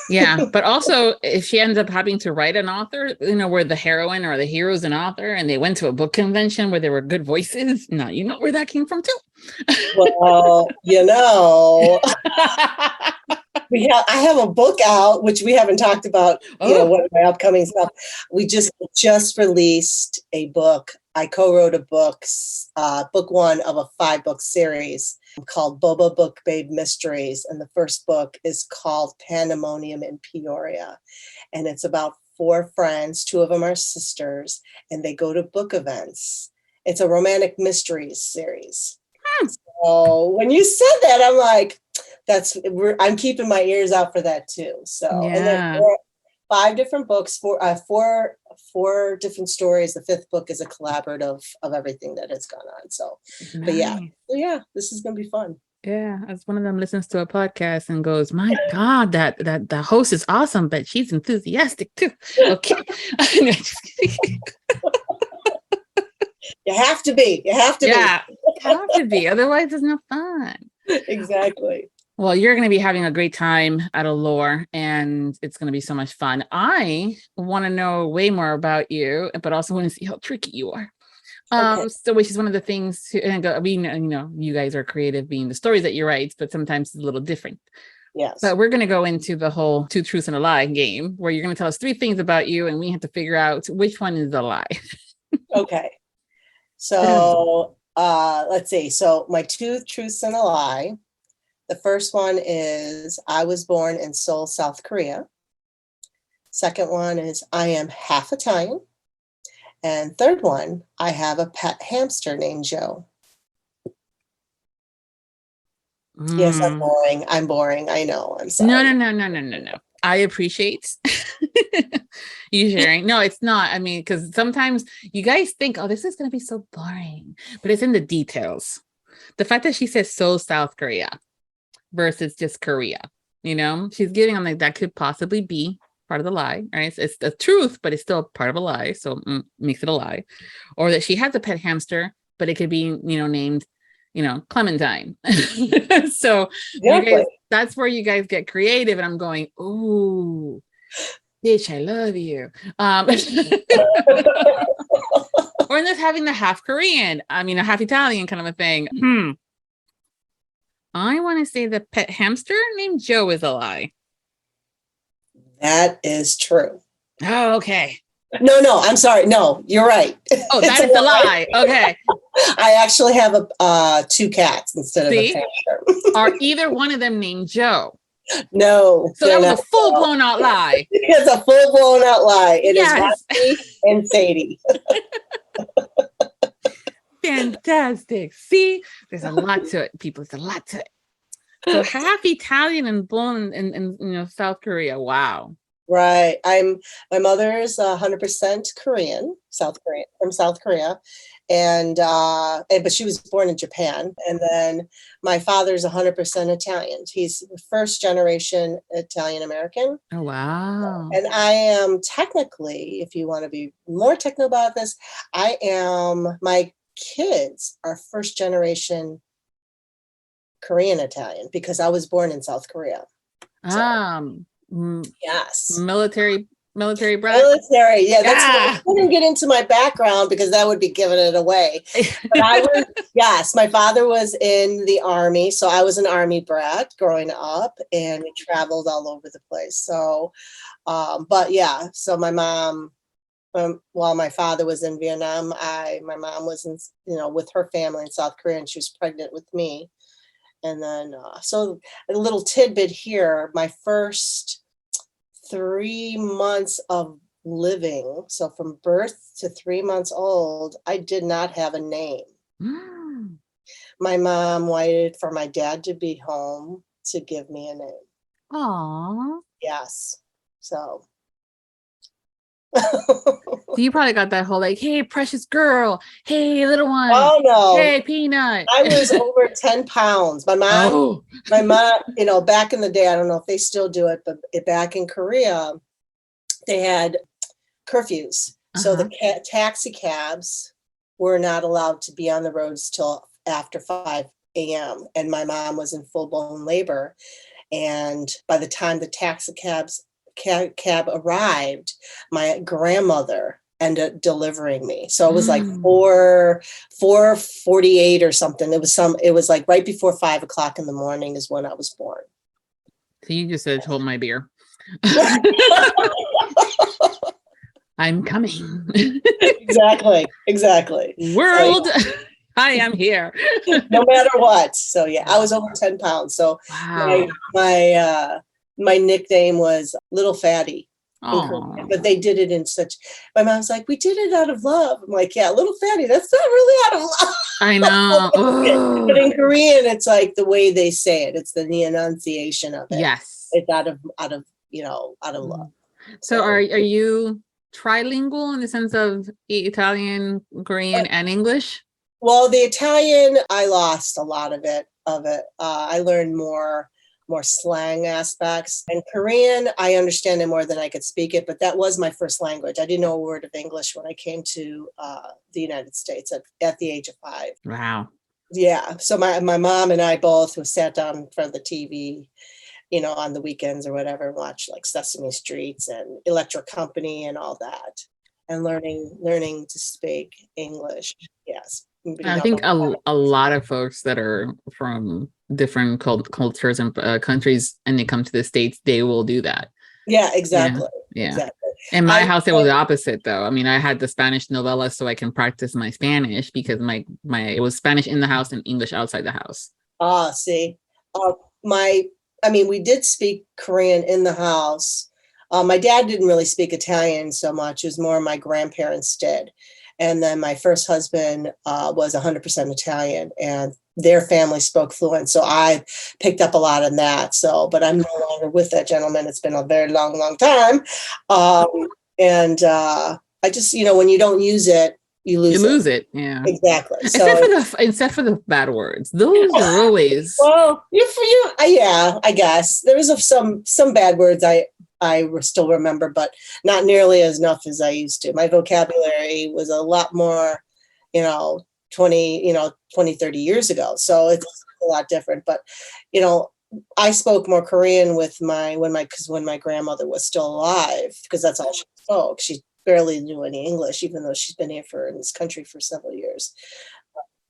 Yeah. But also if she ends up having to write an author, where the heroine or the hero is an author and they went to a book convention where there were good voices. Now, you know where that came from too. Well, I have a book out, which we haven't talked about, what my upcoming stuff. We just released a book. I co-wrote a book 1 of a 5-book series called Boba Book Babe Mysteries. And the first book is called Pandemonium in Peoria. And it's about 4 friends, 2 of them are sisters, and they go to book events. It's a romantic mysteries series. So when you said that, I'm like, I'm keeping my ears out for that too. So, and then 5 different books, 4 different stories. The 5th book is a collaborative of everything that has gone on. So, nice. But this is going to be fun. Yeah, as one of them listens to a podcast and goes, "My God, that the host is awesome, but she's enthusiastic too." Okay. You have to be. Have to be. Otherwise, it's no fun. Exactly. Well, you're going to be having a great time at Allure, and it's going to be so much fun. I want to know way more about you, but also want to see how tricky you are. Okay. So, which is one of the things. You guys are creative, being the stories that you write, but sometimes it's a little different. Yes. But we're going to go into the whole 2 truths and a lie game, where you're going to tell us 3 things about you, and we have to figure out which one is the lie. Okay. So let's see. So my 2 truths and a lie. The first one is I was born in Seoul, South Korea. Second one is I am half Italian. And third one, I have a pet hamster named Joe. Yes, I'm boring. I know. I'm sorry. No. I appreciate you sharing. No, it's not. I mean, because sometimes you guys think, oh, this is going to be so boring, but it's in the details. The fact that she says Seoul, South Korea versus just Korea, she's giving on like that could possibly be part of the lie, right? It's the truth, but it's still part of a lie. So makes it a lie. Or that she has a pet hamster, but it could be, named, Clementine. So exactly. That's where you guys get creative. And I'm going, ooh, bitch, I love you. Or in this having the half Korean, a half Italian kind of a thing. I want to say the pet hamster named Joe is a lie. That is true. Oh, okay. No, I'm sorry. No, you're right. Oh, that is the lie. Okay. I actually have 2 cats instead of a hamster. Are either one of them named Joe? No. So that was a full-blown out lie. It's a full-blown out lie. It is Rocky and Sadie. Fantastic. See, there's a lot to it, people. There's a lot to it. So half Italian and born in South Korea. Wow. Right. My mother's 100% Korean, from South Korea. But she was born in Japan. And then my father's 100% Italian. He's first generation Italian American. Oh, wow. And I am technically, if you want to be more technical about this, my kids are first generation Korean Italian because I was born in South Korea. So, yes. Military brat. Military, yeah. That's I couldn't get into my background because that would be giving it away. But yes, my father was in the Army, so I was an Army brat growing up, and we traveled all over the place. So, but yeah, so my mom, while my father was in Vietnam, my mom was in, with her family in South Korea, and she was pregnant with me. And then, so a little tidbit here, my first 3 months of living, so from birth to 3 months old, I did not have a name. My mom waited for my dad to be home to give me a name. Aww. Yes. So. So you probably got that whole like, hey, precious girl. Hey, little one. Oh, no. Hey, peanut. I was over 10 pounds. My mom, back in the day, I don't know if they still do it, but back in Korea, they had curfews. So the taxi cabs were not allowed to be on the roads till after 5 a.m. And my mom was in full-blown labor. And by the time the taxi cab arrived, my grandmother ended up delivering me. So it was like 4:48 or something. It was like right before 5 o'clock in the morning is when I was born. So you just said, hold my beer. I'm coming. Exactly. World, so, yeah. I am here. No matter what. So yeah, I was over 10 pounds. So wow. My nickname was Little Fatty. But they did it in such, my mom's like, we did it out of love. I'm like, yeah, Little Fatty, that's not really out of love. I know. But in Korean, it's like the way they say it. It's the enunciation of it. Yes. It's out of love. So are you trilingual in the sense of Italian, Korean, and English? Well, the Italian, I lost a lot of it. I learned more slang aspects. And Korean, I understand it more than I could speak it, but that was my first language. I didn't know a word of English when I came to the United States at the age of 5. Wow. Yeah. So my mom and I both sat down in front of the TV, on the weekends or whatever, and watched like Sesame Streets and Electric Company and all that, and learning to speak English. Yes. I think a lot of folks that are from different cultures and countries, and they come to the States, they will do that. Yeah, exactly. Yeah. Exactly. In my house, it was the opposite, though. I mean, I had the Spanish novella so I can practice my Spanish because it was Spanish in the house and English outside the house. See, we did speak Korean in the house. My dad didn't really speak Italian so much. It was more my grandparents did. And then my first husband was 100% Italian, and their family spoke fluent. So I picked up a lot of that. So, but I'm no longer with that gentleman. It's been a very long, long time. I just, when you don't use it, you lose it. Yeah, exactly. Except for the bad words. Those are always. Well, yeah, I guess there was some bad words I still remember, but not nearly as enough as I used to. My vocabulary was a lot more, 20, 30 years ago. So it's a lot different. But, I spoke more Korean when my grandmother was still alive, because that's all she spoke. She barely knew any English, even though she's been here in this country for several years.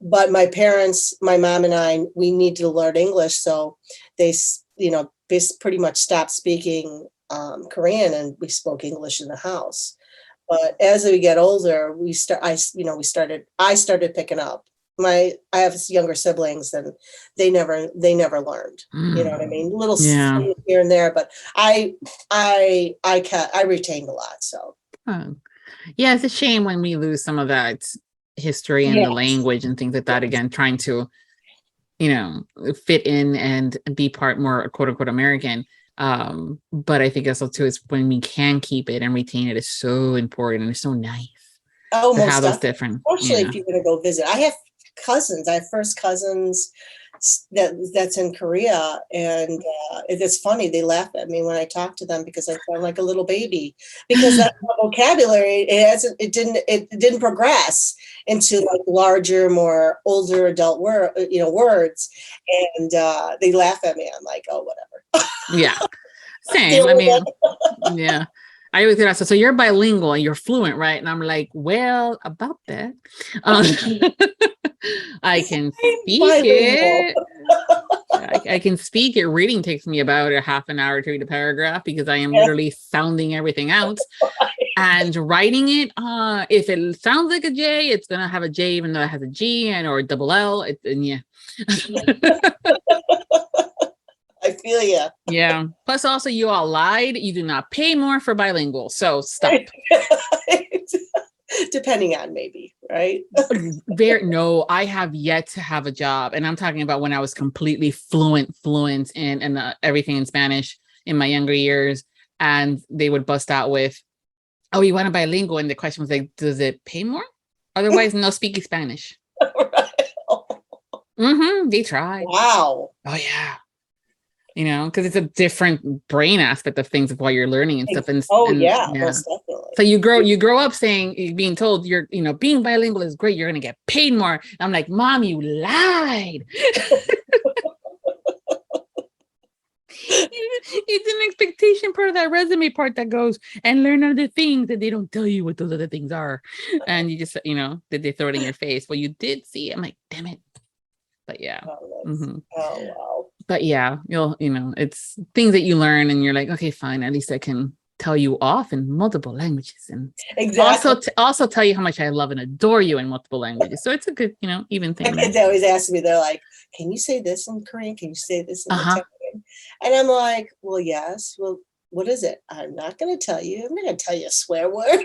But my parents, my mom and I, we need to learn English. So they pretty much stopped speaking Korean, and we spoke English in the house. But as we get older, I started picking up. I have younger siblings, and they never learned. You know what I mean? Little here and there, but I retained a lot. So yeah, it's a shame when we lose some of that history and the language and things like that. Again, trying to fit in and be part more quote unquote American. But I think also too is when we can keep it and retain it is so important and it's so nice. Oh, most those definitely. different. Especially if you're going to go visit. I have cousins. I have first cousins that's in Korea, and it's funny. They laugh at me when I talk to them because I sound like a little baby. Because that vocabulary it didn't progress into like larger, more older adult words, and they laugh at me. I'm like, oh, whatever. Yeah, same. I mean, yeah. I always get asked, so you're bilingual and you're fluent, right? And I'm like, well, about that. I can speak it. I can speak it. Reading takes me about a half an hour to read a paragraph because I am literally sounding everything out. And writing it, if it sounds like a J, it's gonna have a J even though it has a G or a double L. And yeah. I feel you. Yeah. Plus, also, you all lied. You do not pay more for bilingual, so stop. Depending on maybe, right? No, I have yet to have a job, and I'm talking about when I was completely fluent in everything in Spanish in my younger years, and they would bust out with, "Oh, you want a bilingual?" And the question was like, "Does it pay more? Otherwise, no speaking Spanish." Right. They tried. Wow. Oh yeah. Because it's a different brain aspect of things of why you're learning and stuff. And yeah, most definitely. So you grow up being told being bilingual is great. You're going to get paid more. And I'm like, Mom, you lied. It's an expectation part of that resume part that goes and learn other things and they don't tell you what those other things are. And you just, did they throw it in your face? Well, you did see it. I'm like, damn it. But yeah. Oh, wow. But yeah, it's things that you learn and you're like, okay, fine. At least I can tell you off in multiple languages and also tell you how much I love and adore you in multiple languages. So it's a good, even thing. My kids always ask me, they're like, can you say this in Korean? Can you say this in Italian? And I'm like, well, yes. Well, what is it? I'm not going to tell you. I'm not going to tell you a swear word.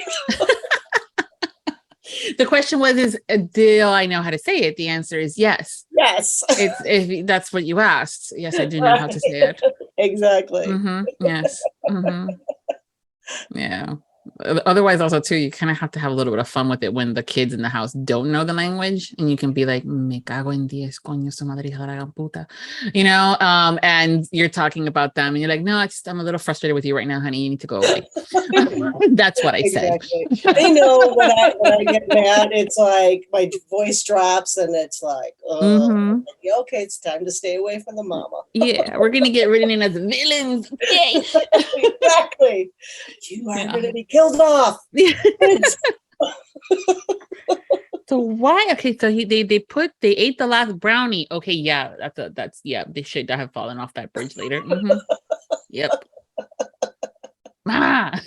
The question was, do I know how to say it? The answer is yes. Yes. If that's what you asked. Yes, I do know how to say it. Exactly. Yes. Yeah. Otherwise, also too, you kind of have to have a little bit of fun with it when the kids in the house don't know the language, and you can be like, "Me cago en 10, coño su madre hija de la gran puta," and you're talking about them, and you're like, "No, I'm a little frustrated with you right now, honey. You need to go away." That's what I said. They know when I get mad, it's like my voice drops, and it's like, okay, it's time to stay away from the mama. Yeah, we're gonna get written in as villains. Yay! Exactly. You are gonna be killed off. So why? Okay, so they ate the last brownie. Okay, yeah, that's they should have fallen off that bridge later. Yep. Mama.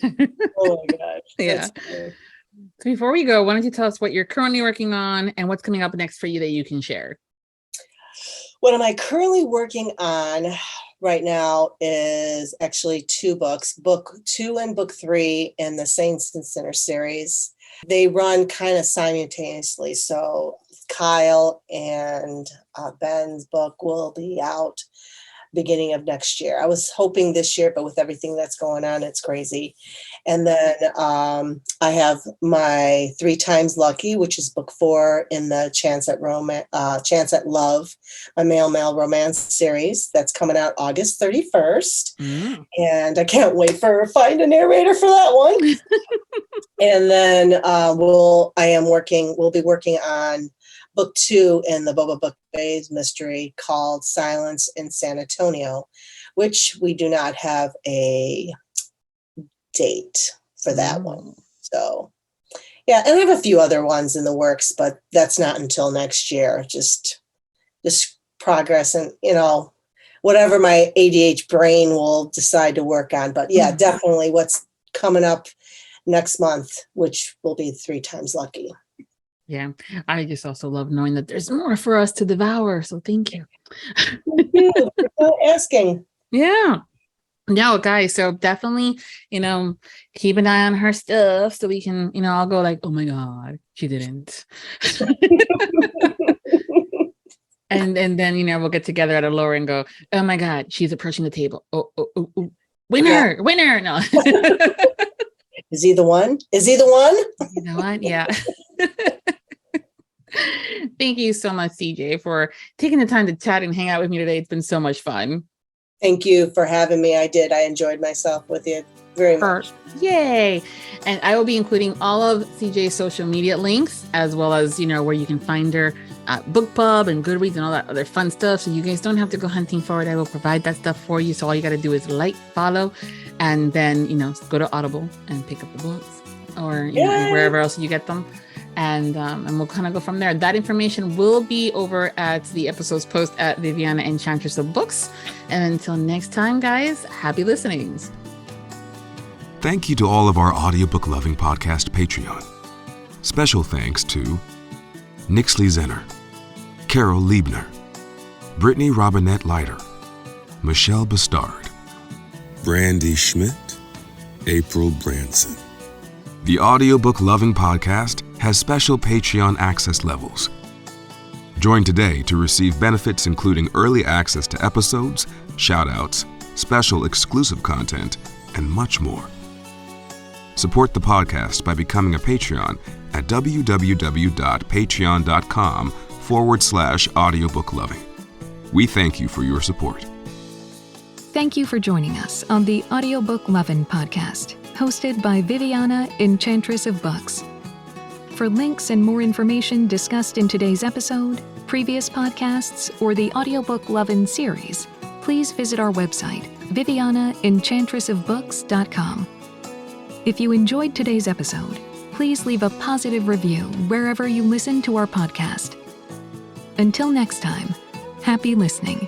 Oh my gosh. Yeah. So before we go, why don't you tell us what you're currently working on and what's coming up next for you that you can share? What am I currently working on right now is actually 2 books, book 2 and book 3 in the Saints and Sinners series. They run kind of simultaneously. So Kyle and Ben's book will be out beginning of next year. I was hoping this year, but with everything that's going on, it's crazy. And then I have my 3 Times Lucky, which is book 4 in the Chance at Love, my male romance series that's coming out August 31st. And I can't wait for find a narrator for that one. And then we'll be working on book 2 in the Boba Book Bay's mystery called Silence in San Antonio, which we do not have a date for that one. So yeah, and I have a few other ones in the works, but that's not until next year. Just progress and, whatever my ADH brain will decide to work on. But yeah, definitely what's coming up next month, which will be 3 Times Lucky. Yeah, I just also love knowing that there's more for us to devour. So thank you. Thank you for asking. Yeah. No, guys. So definitely, keep an eye on her stuff so we can, I'll go like, oh my God, she didn't. And then, we'll get together at a lower and go, oh my God, she's approaching the table. Oh. Winner. No. Is he the one? Is he the one? You know what? Yeah. Thank you so much, CJ, for taking the time to chat and hang out with me today. It's been so much fun. Thank you for having me. I enjoyed myself with you very much. Yay. And I will be including all of CJ's social media links, as well as, where you can find her BookPub and Goodreads and all that other fun stuff. So you guys don't have to go hunting for it. I will provide that stuff for you. So all you got to do is like, follow, and then, go to Audible and pick up the books or wherever else you get them. And we'll kind of go from there. That information will be over at the episode's post at Viviana, Enchantress of Books. And until next time, guys, happy listenings. Thank you to all of our Audiobook Lovin Podcast Patreon. Special thanks to Nixley Zenner, Carol Liebner, Brittany Robinette Leiter, Michelle Bastard, Brandy Schmidt, April Branson. The Audiobook Lovin Podcast has special Patreon access levels. Join today to receive benefits including early access to episodes, shout-outs, special exclusive content, and much more. Support the podcast by becoming a Patreon at www.patreon.com/audiobooklovin. We thank you for your support. Thank you for joining us on the Audiobook Lovin Podcast, hosted by Viviana, Enchantress of Books. For links and more information discussed in today's episode, previous podcasts, or the Audiobook Lovin Series, please visit our website, vivianaenchantressofbooks.com. If you enjoyed today's episode, please leave a positive review wherever you listen to our podcast. Until next time, happy listening.